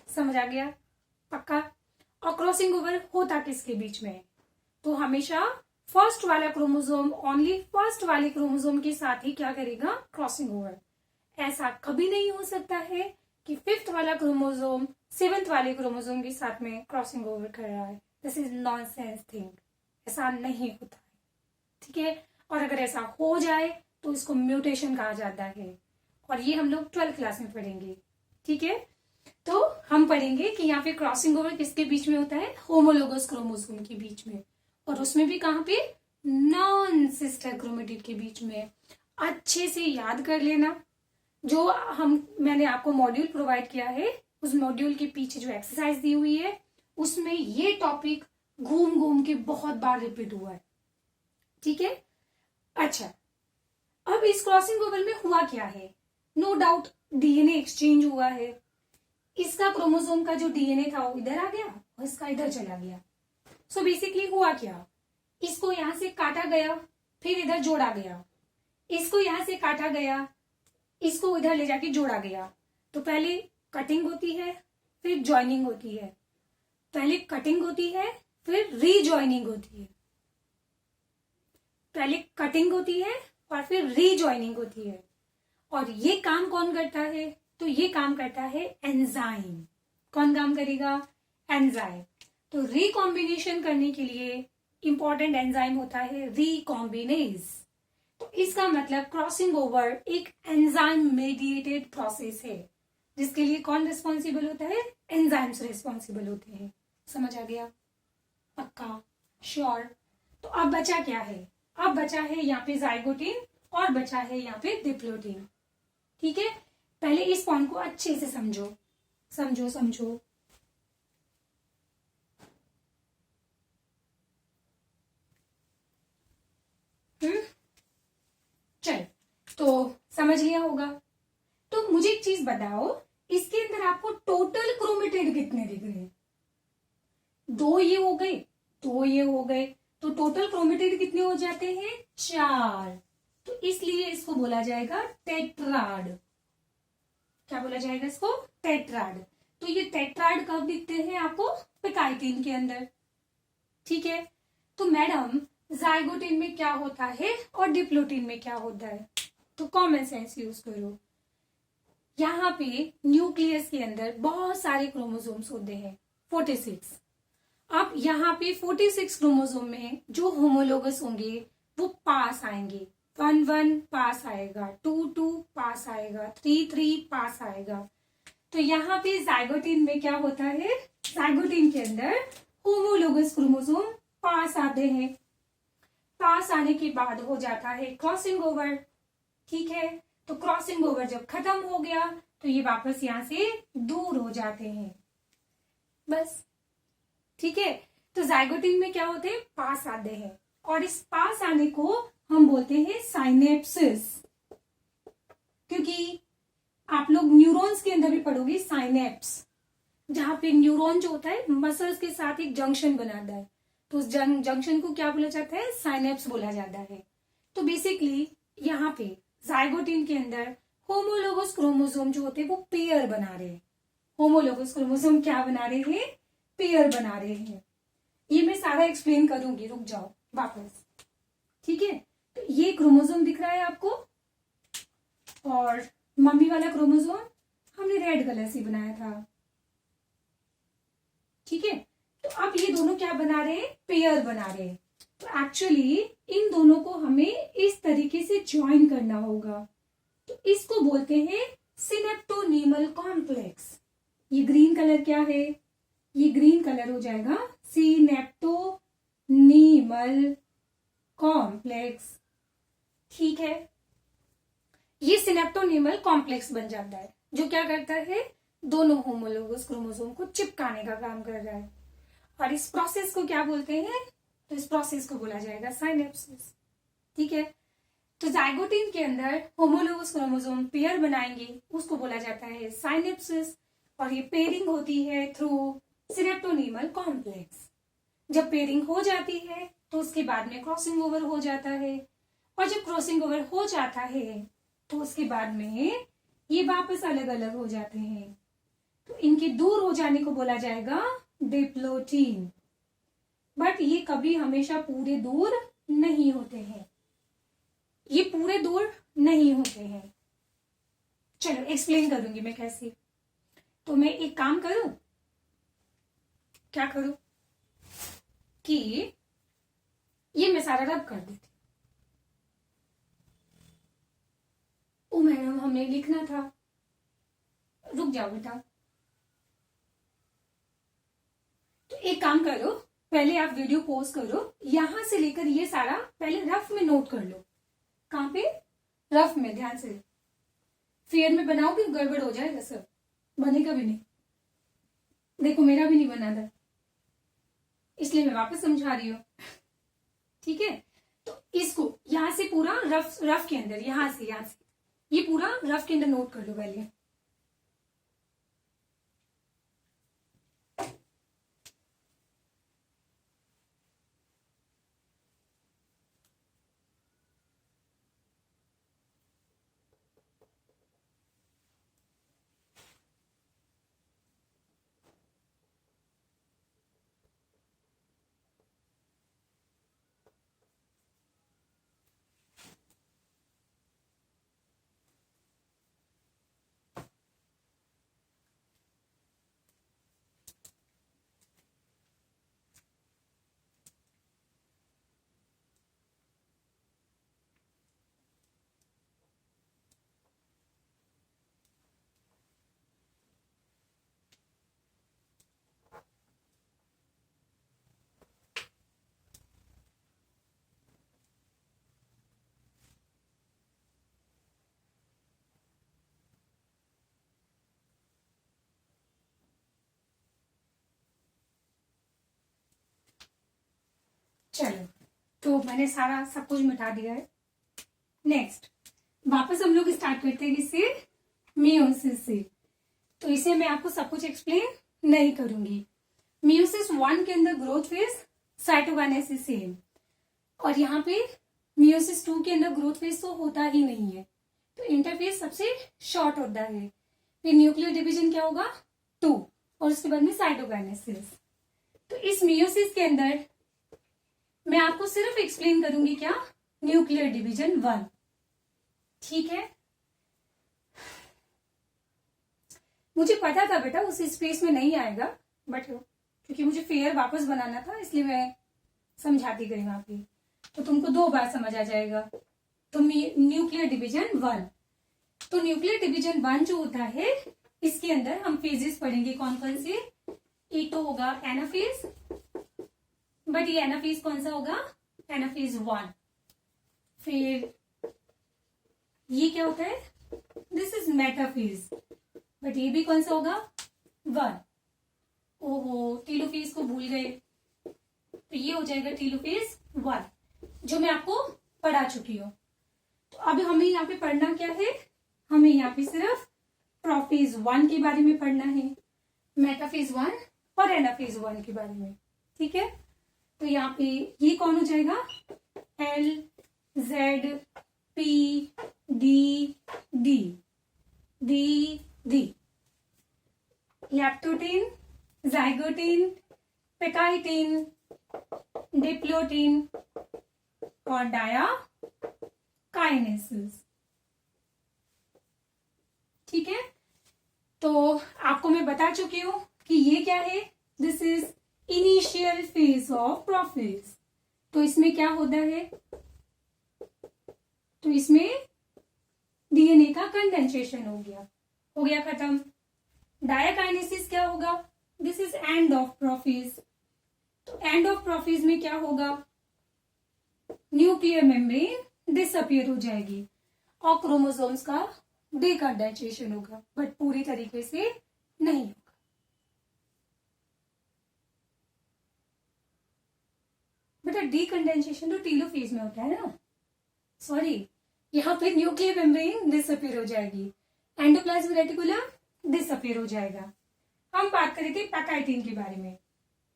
समझ आ गया, पक्का। और क्रॉसिंग ओवर होता किसके बीच में, तो हमेशा फर्स्ट वाला क्रोमोसोम ओनली फर्स्ट वाले क्रोमोसोम के साथ ही क्या करेगा, क्रॉसिंग ओवर। ऐसा कभी नहीं हो सकता है कि 5th वाला क्रोमोसोम 7th वाले क्रोमोसोम के साथ में क्रॉसिंग ओवर कर रहा है। दिस इज नॉनसेंस थिंग, ऐसा नहीं होता है। ठीक है, और अगर ऐसा हो जाए तो इसको म्यूटेशन कहा जाता है, और ये हम लोग 12th क्लास में पढ़ेंगे। ठीक है, तो हम पढ़ेंगे कि यहाँ पे क्रॉसिंग ओवर किसके बीच में होता है, होमोलोगस क्रोमोसोम के बीच में, और उसमें भी कहाँ पे, नॉन सिस्टर क्रोमेटिड के बीच में। अच्छे से याद कर लेना, जो मैंने आपको मॉड्यूल प्रोवाइड किया है उस मॉड्यूल के पीछे जो एक्सरसाइज दी हुई है उसमें ये टॉपिक घूम घूम के बहुत बार रिपीट हुआ है। ठीक है, अच्छा, अब इस क्रॉसिंग ओवर में हुआ क्या है, नो डाउट डीएनए एक्सचेंज हुआ है। इसका क्रोमोसोम का जो डीएनए था वो इधर आ गया और इसका इधर चला गया। सो बेसिकली हुआ क्या, इसको यहां से काटा गया, फिर इधर जोड़ा गया, इसको यहां से काटा गया, इसको इधर ले जाके जोड़ा गया। तो पहले कटिंग होती है, फिर ज्वाइनिंग होती है, पहले कटिंग होती है, फिर रीजॉइनिंग होती है, पहले कटिंग होती है और फिर रीजॉइनिंग होती है। और ये काम कौन करता है, तो ये काम करता है एंजाइम। कौन काम करेगा, एंजाइम। तो रिकॉम्बिनेशन करने के लिए इंपॉर्टेंट एंजाइम होता है रिकॉम्बिनेज। तो इसका मतलब क्रॉसिंग ओवर एक एंजाइम मेडिएटेड प्रोसेस है, जिसके लिए कौन रिस्पॉन्सिबल होता है, एंजाइम्स रिस्पॉन्सिबल होते हैं। समझ आ गया, पक्का, श्योर। तो अब बचा क्या है, अब बचा है यहाँ पे जाइगोटिन और बचा है यहाँ पे डिप्लोटिन। ठीक है, पहले इस पॉइंट को अच्छे से समझो, समझो समझो। चल, तो समझ लिया होगा। तो मुझे एक चीज बताओ, इसके अंदर आपको टोटल क्रोमेटिड कितने दिख रहे हैं, दो ये हो गए, दो ये हो गए, तो टोटल क्रोमेटिड कितने हो जाते हैं, 4। तो इसलिए इसको बोला जाएगा टेट्राड। क्या बोला जाएगा इसको, टेट्राड। तो ये टेट्राड कब दिखते हैं आपको, पिकाइटिन के अंदर। ठीक है, तो मैडम जाइगोटिन में क्या होता है और डिप्लोटिन में क्या होता है, तो कॉमन सेंस यूज करो। यहाँ पे न्यूक्लियस के अंदर बहुत सारे क्रोमोसोम्स होते हैं, 46। अब यहाँ पे 46 क्रोमोसोम में जो होमोलोगस होंगे वो पास आएंगे, 1 पास आएगा, 2 पास आएगा, 3 पास आएगा। तो यहाँ पे जाइगोटिन में क्या होता है, जाइगोटिन के अंदर होमोलोगस क्रोमोसोम पास आते हैं। पास आने के बाद हो जाता है क्रॉसिंग ओवर। ठीक है, तो क्रॉसिंग ओवर जब खत्म हो गया तो ये वापस यहां से दूर हो जाते हैं, बस। ठीक है, तो जाइगोटिन में क्या होते हैं, पास आते हैं, और इस पास आने को हम बोलते हैं साइनेप्सिस। क्योंकि आप लोग न्यूरॉन्स के अंदर भी पढ़ोगे साइनेप्स, जहां पे न्यूरॉन जो होता है मसल्स के साथ एक जंक्शन बनाता है, तो उस जंक्शन को क्या बोला जाता है, साइनेप्स बोला जाता है। तो बेसिकली यहाँ पे जाइगोटिन के अंदर होमोलोगस क्रोमोसोम जो होते हैं वो पेयर बना रहे हैं। होमोलोगस क्रोमोसोम क्या बना रहे हैं, पेयर बना रहे हैं। ये मैं सारा एक्सप्लेन करूंगी, रुक जाओ वापस। ठीक है, तो ये क्रोमोसोम दिख रहा है आपको, और मम्मी वाला क्रोमोसोम हमने रेड कलर से बनाया था। ठीक है, तो अब ये दोनों क्या बना रहे हैं, पेयर बना रहे हैं। तो एक्चुअली इन दोनों को हमें इस तरीके से ज्वाइन करना होगा, तो इसको बोलते हैं सिनेप्टोनीमल कॉम्प्लेक्स। ये ग्रीन कलर क्या है, ये ग्रीन कलर हो जाएगा सिनेप्टोनीमल कॉम्प्लेक्स। ठीक है, ये सिनेप्टोनीमल कॉम्प्लेक्स बन जाता है, जो क्या करता है, दोनों होमोलोगस क्रोमोसोम को चिपकाने का काम कर रहा है। और इस प्रोसेस को क्या बोलते हैं, तो इस प्रोसेस को बोला जाएगा साइनेप्सिस। ठीक है, तो जाइगोटिन के अंदर होमोलोगस क्रोमोसोम पेयर बनाएंगे, उसको बोला जाता है साइनेप्सिस, और ये पेयरिंग होती है थ्रू सिनेप्टोनीमल कॉम्प्लेक्स। जब पेयरिंग हो जाती है तो उसके बाद में क्रॉसिंग ओवर हो जाता है, और जब क्रॉसिंग ओवर हो जाता है तो उसके बाद में ये वापस अलग अलग हो जाते हैं। तो इनके दूर हो जाने को बोला जाएगा डिप्लोटिन। बट ये कभी हमेशा पूरे दूर नहीं होते हैं, ये पूरे दूर नहीं होते हैं। चलो एक्सप्लेन करूंगी मैं कैसे। तो मैं एक काम करूं, क्या करूं कि ये मैं सारा रब कर देती। ओ मैडम हमने लिखना था, रुक जाओ बेटा। तो एक काम करो, पहले आप वीडियो पॉज करो, यहां से लेकर ये सारा पहले रफ में नोट कर लो। कहां पे, रफ में, ध्यान से। फेयर में बनाओगे गड़बड़ हो जाएगा, सब बनेगा भी नहीं। देखो मेरा भी नहीं बना था, इसलिए मैं वापस समझा रही हूं। ठीक है, तो इसको यहां से पूरा रफ के अंदर, यहां से ये पूरा रफ के अंदर नोट कर लो पहले। चलो, तो मैंने सारा सब कुछ मिटा दिया है। नेक्स्ट वापस हम लोग स्टार्ट करते हैं इससे, मियोसिस से। तो इसे मैं आपको सब कुछ एक्सप्लेन नहीं करूंगी। मियोसिस 1 के अंदर ग्रोथ फेज, साइटोकाइनेसिस सेम, और यहाँ पे मियोसिस 2 के अंदर ग्रोथ फेज तो होता ही नहीं है, तो इंटरफेज सबसे शॉर्ट होता है। फिर न्यूक्लियर डिवीजन क्या होगा 2, और उसके बाद में साइटोकाइनेसिस। तो इस मियोसिस के अंदर मैं आपको सिर्फ एक्सप्लेन करूंगी क्या, न्यूक्लियर डिवीजन 1, ठीक है। मुझे पता था बेटा उस स्पेस में नहीं आएगा, बट क्योंकि मुझे फेयर वापस बनाना था इसलिए मैं समझाती गई वहां पे, तो तुमको 2 बार समझ आ जाएगा। तो न्यूक्लियर डिवीजन 1, तो न्यूक्लियर डिवीजन 1 जो होता है इसके अंदर हम फेजेस पढ़ेंगे कौन कौन से। एक तो होगा एनाफेज, बट ये एनाफेज कौन सा होगा, एनाफेज 1। फिर ये क्या होता है, दिस इज मेटाफेज, बट ये भी कौन सा होगा 1। ओहो, टेलोफेज को भूल गए, तो ये हो जाएगा टेलोफेज 1, जो मैं आपको पढ़ा चुकी हूँ। तो अब हमें यहाँ पे पढ़ना क्या है, हमें यहाँ पे सिर्फ प्रोफेज 1 के बारे में पढ़ना है, मेटाफेज 1 और एनाफेज 1 के बारे में, ठीक है। तो यहाँ पे ये कौन हो जाएगा, L Z P D D D D, leptotene, zygotene, pachytene, diplotene और डायाकाइनेसिस, ठीक है। तो आपको मैं बता चुकी हूं कि ये क्या है, this is initial phase of prophase. तो इसमें क्या होता है, तो इसमें डीएनए का कंडेंसेशन हो गया खत्म। डायाकाइनेसिस क्या होगा, this is end of prophase. तो एंड ऑफ प्रोफेज में क्या होगा, न्यूक्लियर मेम्ब्रेन डिसअपियर हो जाएगी और क्रोमोसोम्स का डिकंडेंसेशन होगा, बट पूरी तरीके से नहीं होगा। बेटा डिकंडेंसेशन तो टेलोफेज में होता है ना, सॉरी, यहाँ पे न्यूक्लियर मेम्ब्रेन डिसअपियर हो जाएगी, एंडोप्लाज्मिक रेटिकुलम डिसअपियर हो जाएगा। हम बात करें थे पेकाइटिन के बारे में।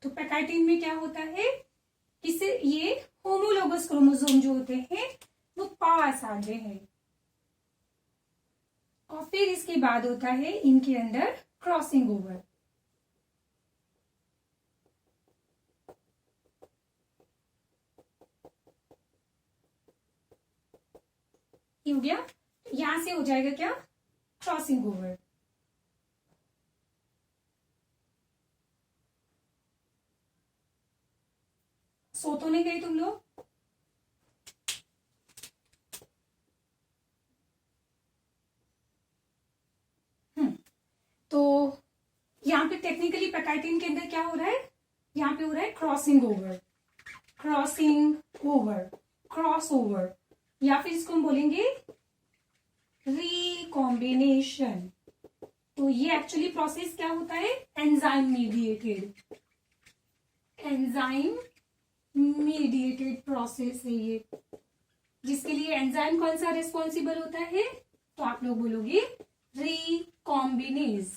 तो पेकाइटिन में क्या होता है, इससे ये होमोलोगस क्रोमोसोम जो होते हैं वो पास आते हैं, और फिर इसके बाद होता है इनके अंदर क्रॉसिंग ओवर। हो गया, यहां से हो जाएगा क्या, क्रॉसिंग ओवर। सो तो नहीं गई तुम लोग, तो यहाँ पे टेक्निकली पेकाइटिन के अंदर क्या हो रहा है, यहाँ पे हो रहा है crossing over, crossing over, cross over, या फिर इसको हम बोलेंगे रिकॉम्बिनेशन। तो ये एक्चुअली प्रोसेस क्या होता है, enzyme mediated, enzyme mediated process है ये, जिसके लिए एंजाइम कौन सा रिस्पॉन्सिबल होता है, तो आप लोग बोलोगे रिकॉम्बिनेज।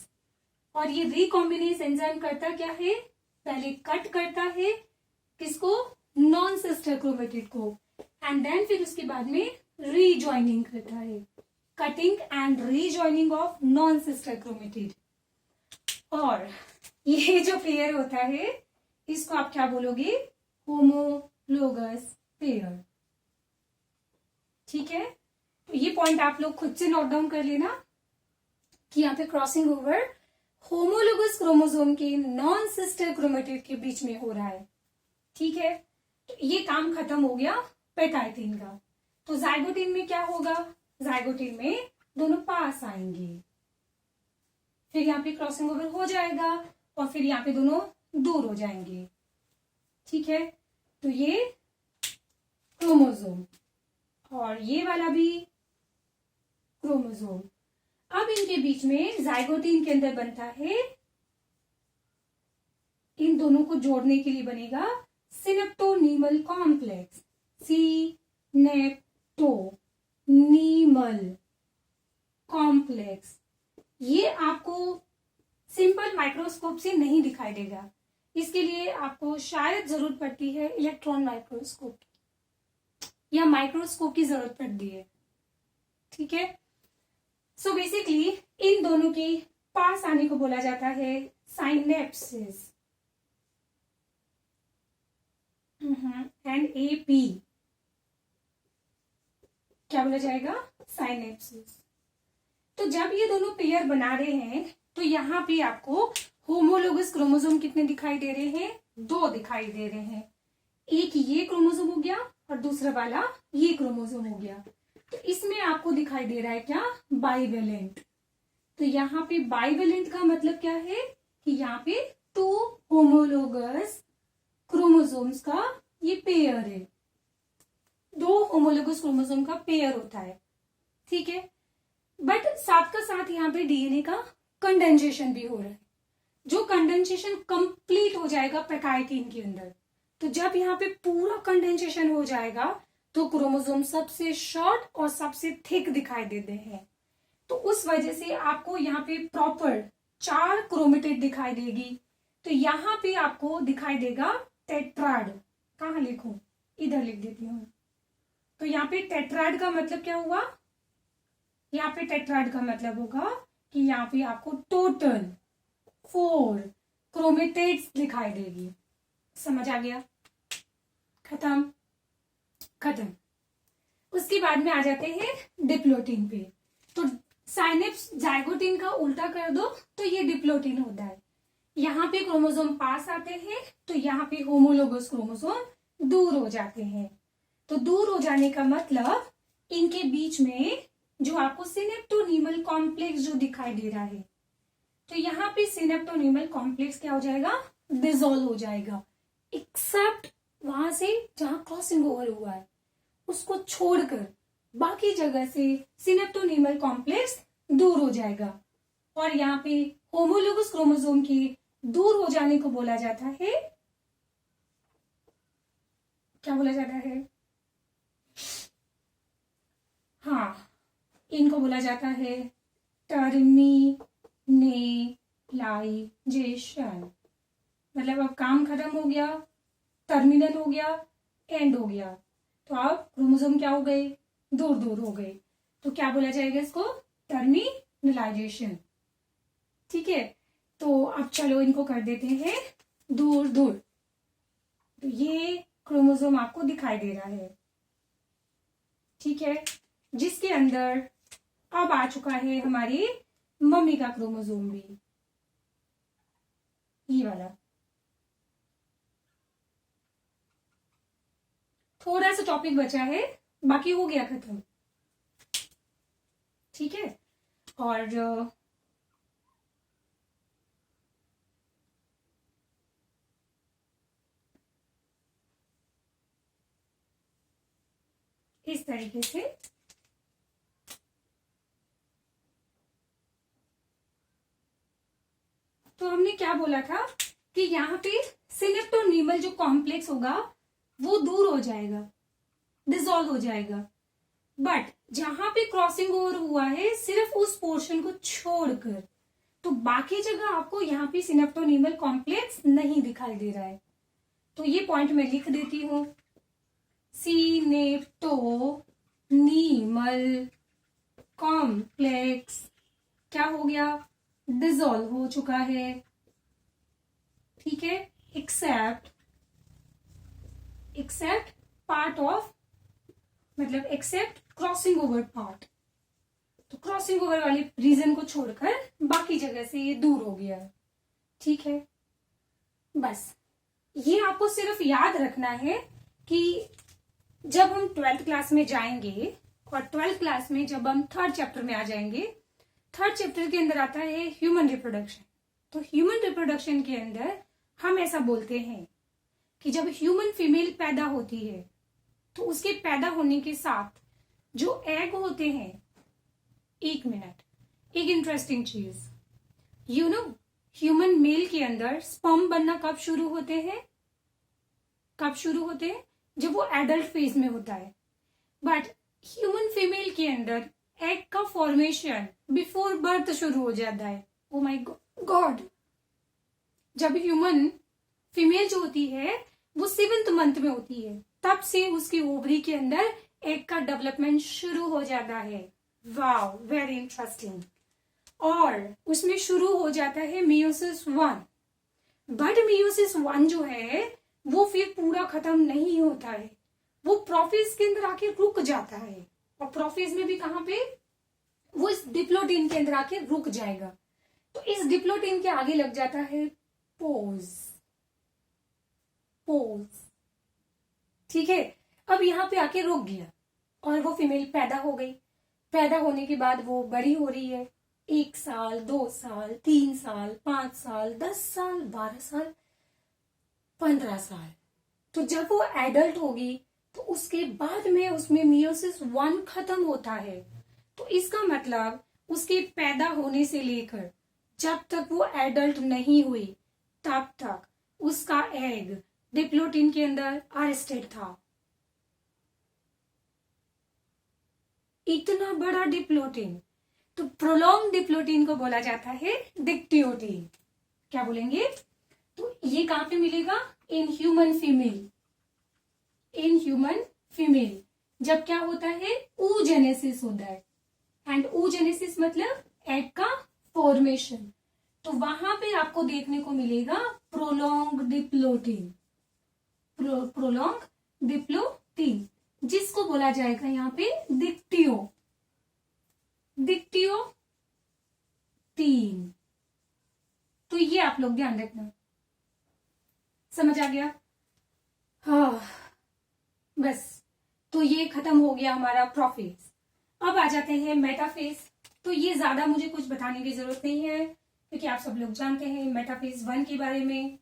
और ये रिकॉम्बिनेज एंजाइम करता क्या है, पहले कट करता है किसको, नॉन सिस्टर क्रोमेटिड को, एंड देन फिर उसके बाद में रीजॉइनिंग करता है, cutting and rejoining of non sister chromatid. और ये जो पेयर होता है इसको आप क्या बोलोगे, होमोलोगस पेयर, ठीक है। तो ये पॉइंट आप लोग खुद से नोट डाउन कर लेना कि यहाँ पे क्रॉसिंग ओवर होमोलोगस क्रोमोसोम के नॉन सिस्टर क्रोमेटिड के बीच में हो रहा है, ठीक है। तो ये काम खत्म हो गया पेकाइटिन का। तो जाइगोटिन में क्या होगा, जाइगोटिन में दोनों पास आएंगे, फिर यहाँ पे क्रॉसिंग ओवर हो जाएगा और फिर यहाँ पे दोनों दूर हो जाएंगे, ठीक है। तो ये क्रोमोसोम और ये वाला भी क्रोमोसोम, अब इनके बीच में जाइगोटिन के अंदर बनता है, इन दोनों को जोड़ने के लिए बनेगा सिनेप्टोनीमल कॉम्प्लेक्स, सिनेप्टोनीमल कॉम्प्लेक्स, ये आपको सिंपल माइक्रोस्कोप से नहीं दिखाई देगा। इसके लिए आपको शायद जरूरत पड़ती है इलेक्ट्रॉन माइक्रोस्कोप या माइक्रोस्कोप की जरूरत पड़ती है। ठीक है, सो बेसिकली इन दोनों के पास आने को बोला जाता है साइनेप्सिस, NAP, क्या बोला जाएगा, साइनेप्सिस। तो जब ये दोनों पेयर बना रहे हैं तो यहाँ पे आपको होमोलोगस क्रोमोसोम कितने दिखाई दे रहे हैं, 2 दिखाई दे रहे हैं। एक ये क्रोमोसोम हो गया और दूसरा वाला ये क्रोमोसोम हो गया। तो इसमें आपको दिखाई दे रहा है क्या, बाइवेलेंट। तो यहाँ पे बाइवेलेंट का मतलब क्या है कि यहाँ पे 2 होमोलोगस क्रोमोसोम्स का ये पेयर है, 2 होमोलोगस क्रोमोसोम का पेयर होता है। ठीक है, बट साथ का साथ यहाँ पे डीएनए का कंडेंसेशन भी हो रहा है, जो कंडेंसेशन कंप्लीट हो जाएगा प्रकार्योन के अंदर। तो जब यहाँ पे पूरा कंडेंसेशन हो जाएगा तो क्रोमोसोम सबसे शॉर्ट और सबसे थिक दिखाई देते हैं। तो उस वजह से आपको यहाँ पे प्रॉपर 4 क्रोमेटिड दिखाई देगी। तो यहाँ पे आपको दिखाई देगा टेट्राड। कहाँ लिखूं, इधर लिख देती हूँ। तो यहाँ पे टेट्राड का मतलब क्या हुआ, यहाँ पे टेट्राड का मतलब होगा कि यहाँ पे आपको टोटल 4 क्रोमेटिड्स दिखाई देगी। समझ आ गया, खत्म। उसके बाद में आ जाते हैं डिप्लोटिन पे। तो साइनेप्स जाइगोटिन का उल्टा कर दो तो ये डिप्लोटिन होता है। यहाँ पे क्रोमोसोम पास आते हैं तो यहाँ पे होमोलोगस क्रोमोसोम दूर हो जाते हैं। तो दूर हो जाने का मतलब इनके बीच में जो आपको सिनेप्टोनीमल कॉम्प्लेक्स जो दिखाई दे रहा है, तो यहाँ पे सिनेप्टोनीमल कॉम्प्लेक्स क्या हो जाएगा, डिसॉल्व हो जाएगा, एक्सेप्ट वहां से जहां क्रॉसिंग ओवर हुआ है उसको छोड़कर बाकी जगह से सिनेप्टोनीमल कॉम्प्लेक्स दूर हो जाएगा। और यहाँ पे होमोलोगस क्रोमोसोम के दूर हो जाने को बोला जाता है, क्या बोला जाता है, हाँ, इनको बोला जाता है टर्मिनेलाइजेशन। मतलब अब काम खत्म हो गया, टर्मिनल हो गया, एंड हो गया, तो अब क्रोमोसोम क्या हो गए, दूर दूर हो गए। तो क्या बोला जाएगा इसको, टर्मिनलाइजेशन। ठीक है, तो अब चलो इनको कर देते हैं दूर दूर। तो ये क्रोमोसोम आपको दिखाई दे रहा है, ठीक है, जिसके अंदर अब आ चुका है हमारी मम्मी का क्रोमोसोम भी, ये वाला। थोड़ा सा टॉपिक बचा है, बाकी हो गया खत्म। ठीक है, और इस तरीके से तो हमने क्या बोला था कि यहाँ पे सिनेप्टोनीमल जो कॉम्प्लेक्स होगा वो दूर हो जाएगा, डिसॉल्व हो जाएगा। बट जहां पे क्रॉसिंग ओवर हुआ है सिर्फ उस पोर्शन को छोड़कर, तो बाकी जगह आपको यहाँ पे सिनेप्टोनीमल कॉम्प्लेक्स नहीं दिखाई दे रहा है। तो ये पॉइंट मैं लिख देती हूं, सिनेप्टोनीमल कॉम्प्लेक्स क्या हो गया, डिसॉल्व हो चुका है। ठीक है, एक्सेप्ट पार्ट ऑफ, मतलब एक्सेप्ट क्रॉसिंग ओवर पार्ट। तो क्रॉसिंग ओवर वाले रीजन को छोड़कर बाकी जगह से ये दूर हो गया। ठीक है, बस ये आपको सिर्फ याद रखना है कि जब हम 12th क्लास में जाएंगे और 12th क्लास में जब हम 3rd चैप्टर में आ जाएंगे, 3rd चैप्टर के अंदर आता है ह्यूमन रिप्रोडक्शन। तो ह्यूमन रिप्रोडक्शन के अंदर हम ऐसा बोलते हैं कि जब ह्यूमन फीमेल पैदा होती है तो उसके पैदा होने के साथ जो एग होते हैं, एक मिनट, एक इंटरेस्टिंग चीज, ह्यूमन मेल के अंदर स्पर्म बनना कब शुरू होते हैं, कब शुरू होते हैं? जब वो एडल्ट फेज में होता है। बट ह्यूमन फीमेल के अंदर एग का फॉर्मेशन बिफोर बर्थ शुरू हो जाता है। Oh my God! जब ह्यूमन फीमेल जो होती है वो 7th मंथ में होती है, तब से उसकी ओवरी के अंदर एग का डेवलपमेंट शुरू हो जाता है। Wow, very interesting. और उसमें शुरू हो जाता है मियोसिस 1। बट मियोसिस 1 जो है वो फिर पूरा खत्म नहीं होता है, वो प्रोफेज के अंदर आके रुक जाता है। और प्रोफेज में भी कहां पे? वो इस डिप्लोटीन के अंदर आके रुक जाएगा। तो इस डिप्लोटीन के आगे लग जाता है पोज। ठीक है, अब यहाँ पे आके रुक गया और वो फीमेल पैदा हो गई। पैदा होने के बाद वो बड़ी हो रही है, 1 साल, 2 साल, 3 साल, 5 साल, 10 साल, 12 साल, 15 साल। तो जब वो एडल्ट होगी तो उसके बाद में उसमें मियोसिस 1 खत्म होता है। तो इसका मतलब उसके पैदा होने से लेकर जब तक वो एडल्ट नहीं हुई तब तक उसका एग डिप्लोटीन के अंदर अरेस्टेड था। इतना बड़ा डिप्लोटीन, तो प्रोलॉन्ग डिप्लोटीन को बोला जाता है डिक्टियोटीन। क्या बोलेंगे? तो ये कहां पे मिलेगा? In human female. In human female जब क्या होता है? oogenesis होता है। एंड oogenesis मतलब एग का फॉर्मेशन। तो वहां पे आपको देखने को मिलेगा प्रोलॉन्ग डिप्लोटीन। प्रोलॉन्ग डिप्लोटीन जिसको बोला जाएगा यहाँ पे डिक्टियोटीन। तो ये आप लोग ध्यान रखना। समझ आ गया? हाँ, बस। तो ये खत्म हो गया हमारा प्रोफेज। अब आ जाते हैं मेटाफेज। तो ये ज्यादा मुझे कुछ बताने की जरूरत नहीं है क्योंकि आप सब लोग जानते हैं मेटाफेज 1 के बारे में।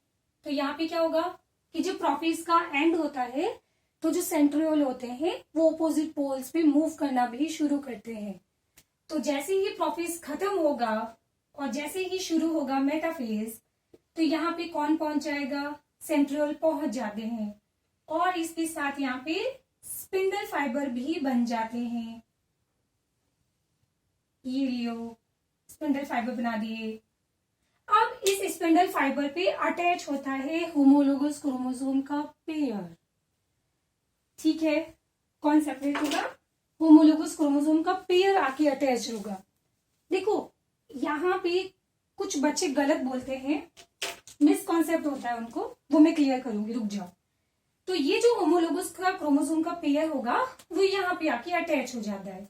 तो यहाँ पे क्या होगा कि जब प्रोफेज का एंड होता है तो जो सेंट्रियोल होते हैं वो अपोजिट पोल्स पे मूव करना भी शुरू करते हैं। तो जैसे ही प्रोफेज खत्म होगा और जैसे ही शुरू होगा मेटाफेज, तो यहाँ पे कौन पहुंच जाएगा? सेंट्रियोल पहुंच जाते हैं और इसके साथ यहाँ पे स्पिंडल फाइबर भी बन जाते हैं। ये लियो, स्पिंडल फाइबर बना दिए। अब इस स्पिंडल फाइबर पे अटैच होता है होमोलोगस क्रोमोसोम का पेयर। ठीक है, कौन सेपरेट होगा? होमोलोगस क्रोमोसोम का पेयर आके अटैच होगा। देखो यहाँ पे कुछ बच्चे गलत बोलते हैं, मिसकॉन्सेप्ट होता है उनको, वो मैं क्लियर करूंगी, रुक जाओ। तो ये जो होमोलोगस का क्रोमोसोम का पेयर होगा वो यहाँ पे आके अटैच हो जाता है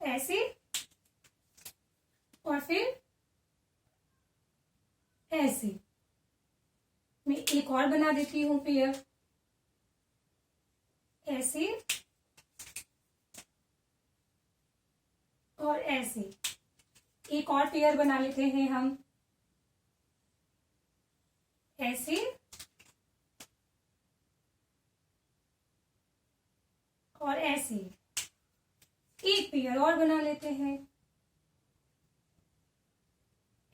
ऐसे, और फिर ऐसे। मैं एक और बना देती हूं पेयर, ऐसे और ऐसे। एक और पेयर बना लेते हैं हम, ऐसे और ऐसे। एक पेयर और बना लेते हैं,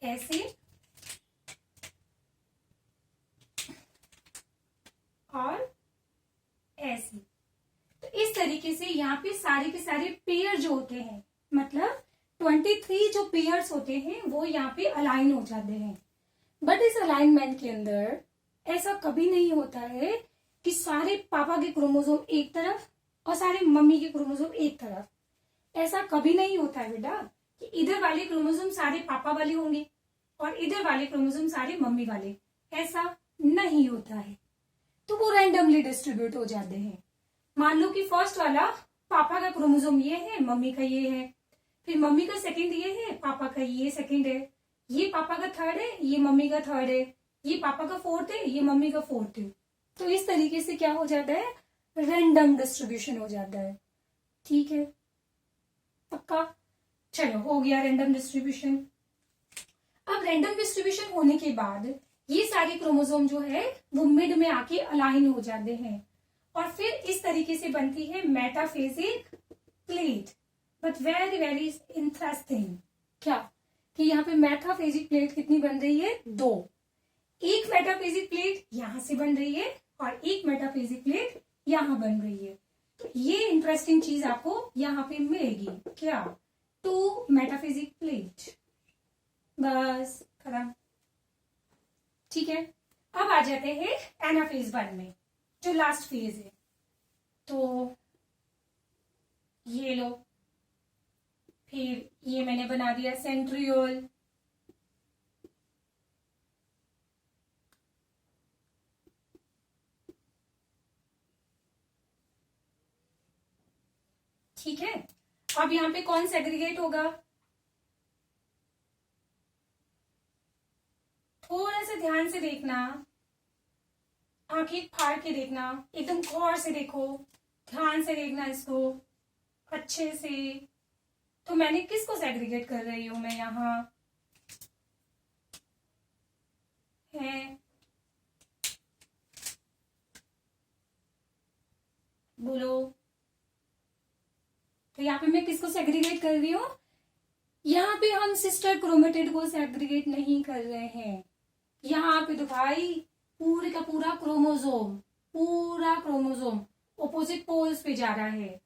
ऐसे और ऐसे। तो इस तरीके से यहाँ पे सारे के सारे पेयर जो होते हैं, मतलब 23 जो पेयर्स होते हैं वो यहाँ पे अलाइन हो जाते हैं। बट इस अलाइनमेंट के अंदर ऐसा कभी नहीं होता है कि सारे पापा के क्रोमोसोम एक तरफ और सारे मम्मी के क्रोमोसोम एक तरफ। ऐसा कभी नहीं होता है बेटा कि इधर वाले क्रोमोसोम सारे पापा वाले होंगे और इधर वाले क्रोमोसोम सारे मम्मी वाले। ऐसा नहीं होता है। तो वो रैंडमली डिस्ट्रीब्यूट हो जाते हैं। मान लो कि फर्स्ट वाला पापा का क्रोमोसोम ये है, मम्मी का ये है, फिर मम्मी का सेकंड ये है, पापा का ये सेकंड है, ये पापा का थर्ड है, ये मम्मी का थर्ड है, ये पापा का फोर्थ है, ये मम्मी का फोर्थ है। तो इस तरीके से क्या हो जाता है? रैंडम डिस्ट्रीब्यूशन हो जाता है। ठीक है, पक्का? चलो, हो गया रैंडम डिस्ट्रीब्यूशन। अब रैंडम डिस्ट्रीब्यूशन होने के बाद ये सारे क्रोमोसोम जो है वो मिड में आके अलाइन हो जाते हैं और फिर इस तरीके से बनती है metaphasic plate. But very very interesting क्या कि यहाँ पे मेटाफेजिक प्लेट कितनी बन रही है? 2। एक मेटाफेजिक प्लेट यहां से बन रही है और एक मेटाफिजिक प्लेट यहाँ बन रही है। तो ये इंटरेस्टिंग चीज आपको यहाँ पे मिलेगी, क्या? 2 मेटाफिजिक प्लेट। बस खत्म। ठीक है, अब आ जाते हैं एनाफेज 1 में, जो लास्ट फेज है। तो ये लो, फिर ये मैंने बना दिया सेंट्रियोल, ठीक है। अब यहाँ पे कौन सेग्रीगेट होगा? थोड़ा सा ध्यान से देखना, आंखें फाड़ के देखना, एकदम गौर से देखो, ध्यान से देखना इसको अच्छे से। तो मैंने किसको सेग्रीगेट कर रही हूं मैं यहाँ है, बोलो। तो यहाँ पे मैं किसको सेग्रीगेट कर रही हूँ? यहाँ पे हम सिस्टर क्रोमेटिड को सेग्रीगेट नहीं कर रहे हैं। यहाँ पे तो भाई पूरे का पूरा क्रोमोजोम ऑपोजिट पोल्स पे जा रहा है,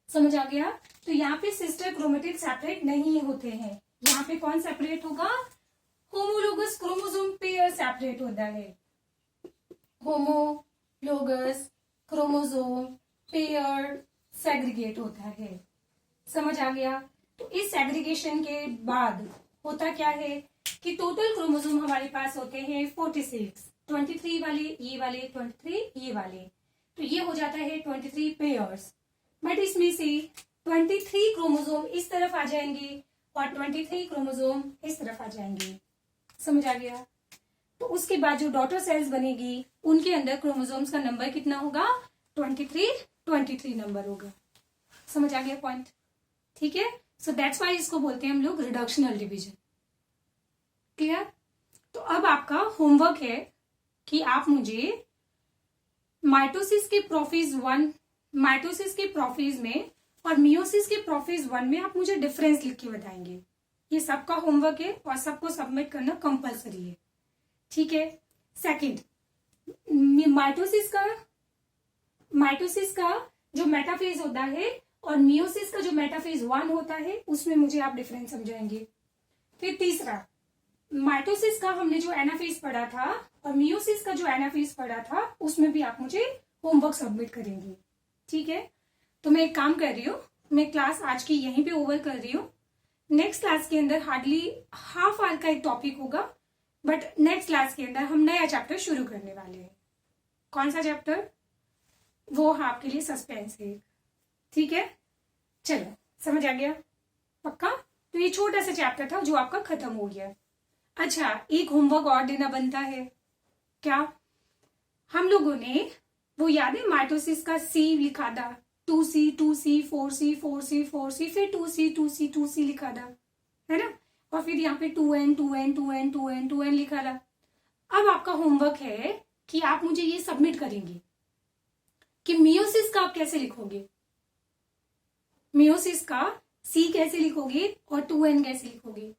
समझ आ गया? तो यहाँ पे सिस्टर क्रोमेटिड सेपरेट नहीं होते हैं। यहाँ पे कौन सेपरेट होगा? होमोलोगस क्रोमोसोम पेयर सेपरेट होता है। होमोलोगस क्रोमोसोम पेयर सेग्रीगेट होता है, समझ आ गया? तो इस सेग्रीगेशन के बाद होता क्या है कि टोटल क्रोमोसोम हमारे पास होते हैं 46, 23 वाले, ये वाले 23, ये वाले, तो ये हो जाता है 23 पेयर्स। बट इसमें से 23 क्रोमोसोम इस तरफ आ जाएंगे और 23 क्रोमोसोम इस तरफ आ जाएंगे, समझ आ गया? तो उसके बाद जो डॉटर सेल्स बनेगी उनके अंदर क्रोमोसोम्स का नंबर कितना होगा? 23 नंबर होगा, समझ आ गया पॉइंट? ठीक है, सो दैट्स वाई इसको बोलते हैं हम लोग रिडक्शनल डिवीजन। क्लियर? तो अब आपका होमवर्क है कि आप मुझे माइटोसिस के प्रोफेज में और मियोसिस के प्रोफेज 1 में आप मुझे डिफरेंस लिख के बताएंगे। ये सबका होमवर्क है और सबको सबमिट करना कंपलसरी है, ठीक है? सेकंड, माइटोसिस का जो मेटाफेज होता है और मियोसिस का जो मेटाफेज 1 होता है उसमें मुझे आप डिफरेंस समझाएंगे। फिर तीसरा, माइटोसिस का हमने जो एनाफेज पढ़ा था और मियोसिस का जो एनाफेज पढ़ा था उसमें भी आप मुझे होमवर्क सबमिट करेंगे, ठीक है? तो मैं एक काम कर रही हूँ, मैं क्लास आज की यहीं पे ओवर कर रही हूँ। नेक्स्ट क्लास के अंदर हार्डली हाफ आवर का एक टॉपिक होगा, बट नेक्स्ट क्लास के अंदर हम नया चैप्टर शुरू करने वाले हैं। कौन सा चैप्टर? वो आपके लिए सस्पेंस है, ठीक है? चलो, समझ आ गया? पक्का? तो ये छोटा सा चैप्टर था जो आपका खत्म हो गया। अच्छा, एक होमवर्क और देना बनता है। क्या? हम लोगों ने वो याद है माइटोसिस का सी लिखा था, 2C 2C 4C 4C 4C, फिर 2C 2C 2C लिखा था, है ना? और फिर यहाँ पे 2N 2N 2N 2N 2N लिखा था। अब आपका होमवर्क है कि आप मुझे ये सबमिट करेंगे कि मियोसिस का आप कैसे लिखोगे, मियोसिस का C कैसे लिखोगे और 2N कैसे लिखोगे,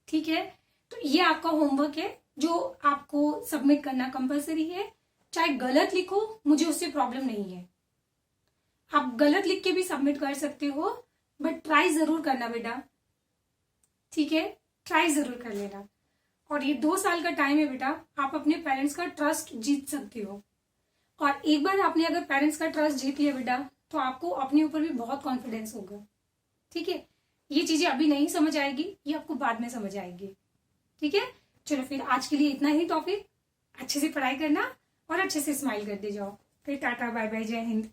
ठीक है? तो ये आपका होमवर्क है जो आपको सबमिट करना कंपलसरी है। चाहे गलत लिखो, मुझे उससे प्रॉब्लम नहीं है, आप गलत लिख के भी सबमिट कर सकते हो, बट ट्राई जरूर करना बेटा, ठीक है? ट्राई जरूर कर लेना। और ये 2 साल का टाइम है बेटा, आप अपने पेरेंट्स का ट्रस्ट जीत सकते हो। और एक बार आपने अगर पेरेंट्स का ट्रस्ट जीत लिया बेटा, तो आपको अपने ऊपर भी बहुत कॉन्फिडेंस होगा, ठीक है? ये चीजें अभी नहीं समझ आएगी, ये आपको बाद में समझ आएगी, ठीक है? चलो फिर आज के लिए इतना ही टॉपिक। अच्छे से पढ़ाई करना और अच्छे से स्माइल करते जाओ। फिर टाटा बाय बाय, जय हिंद।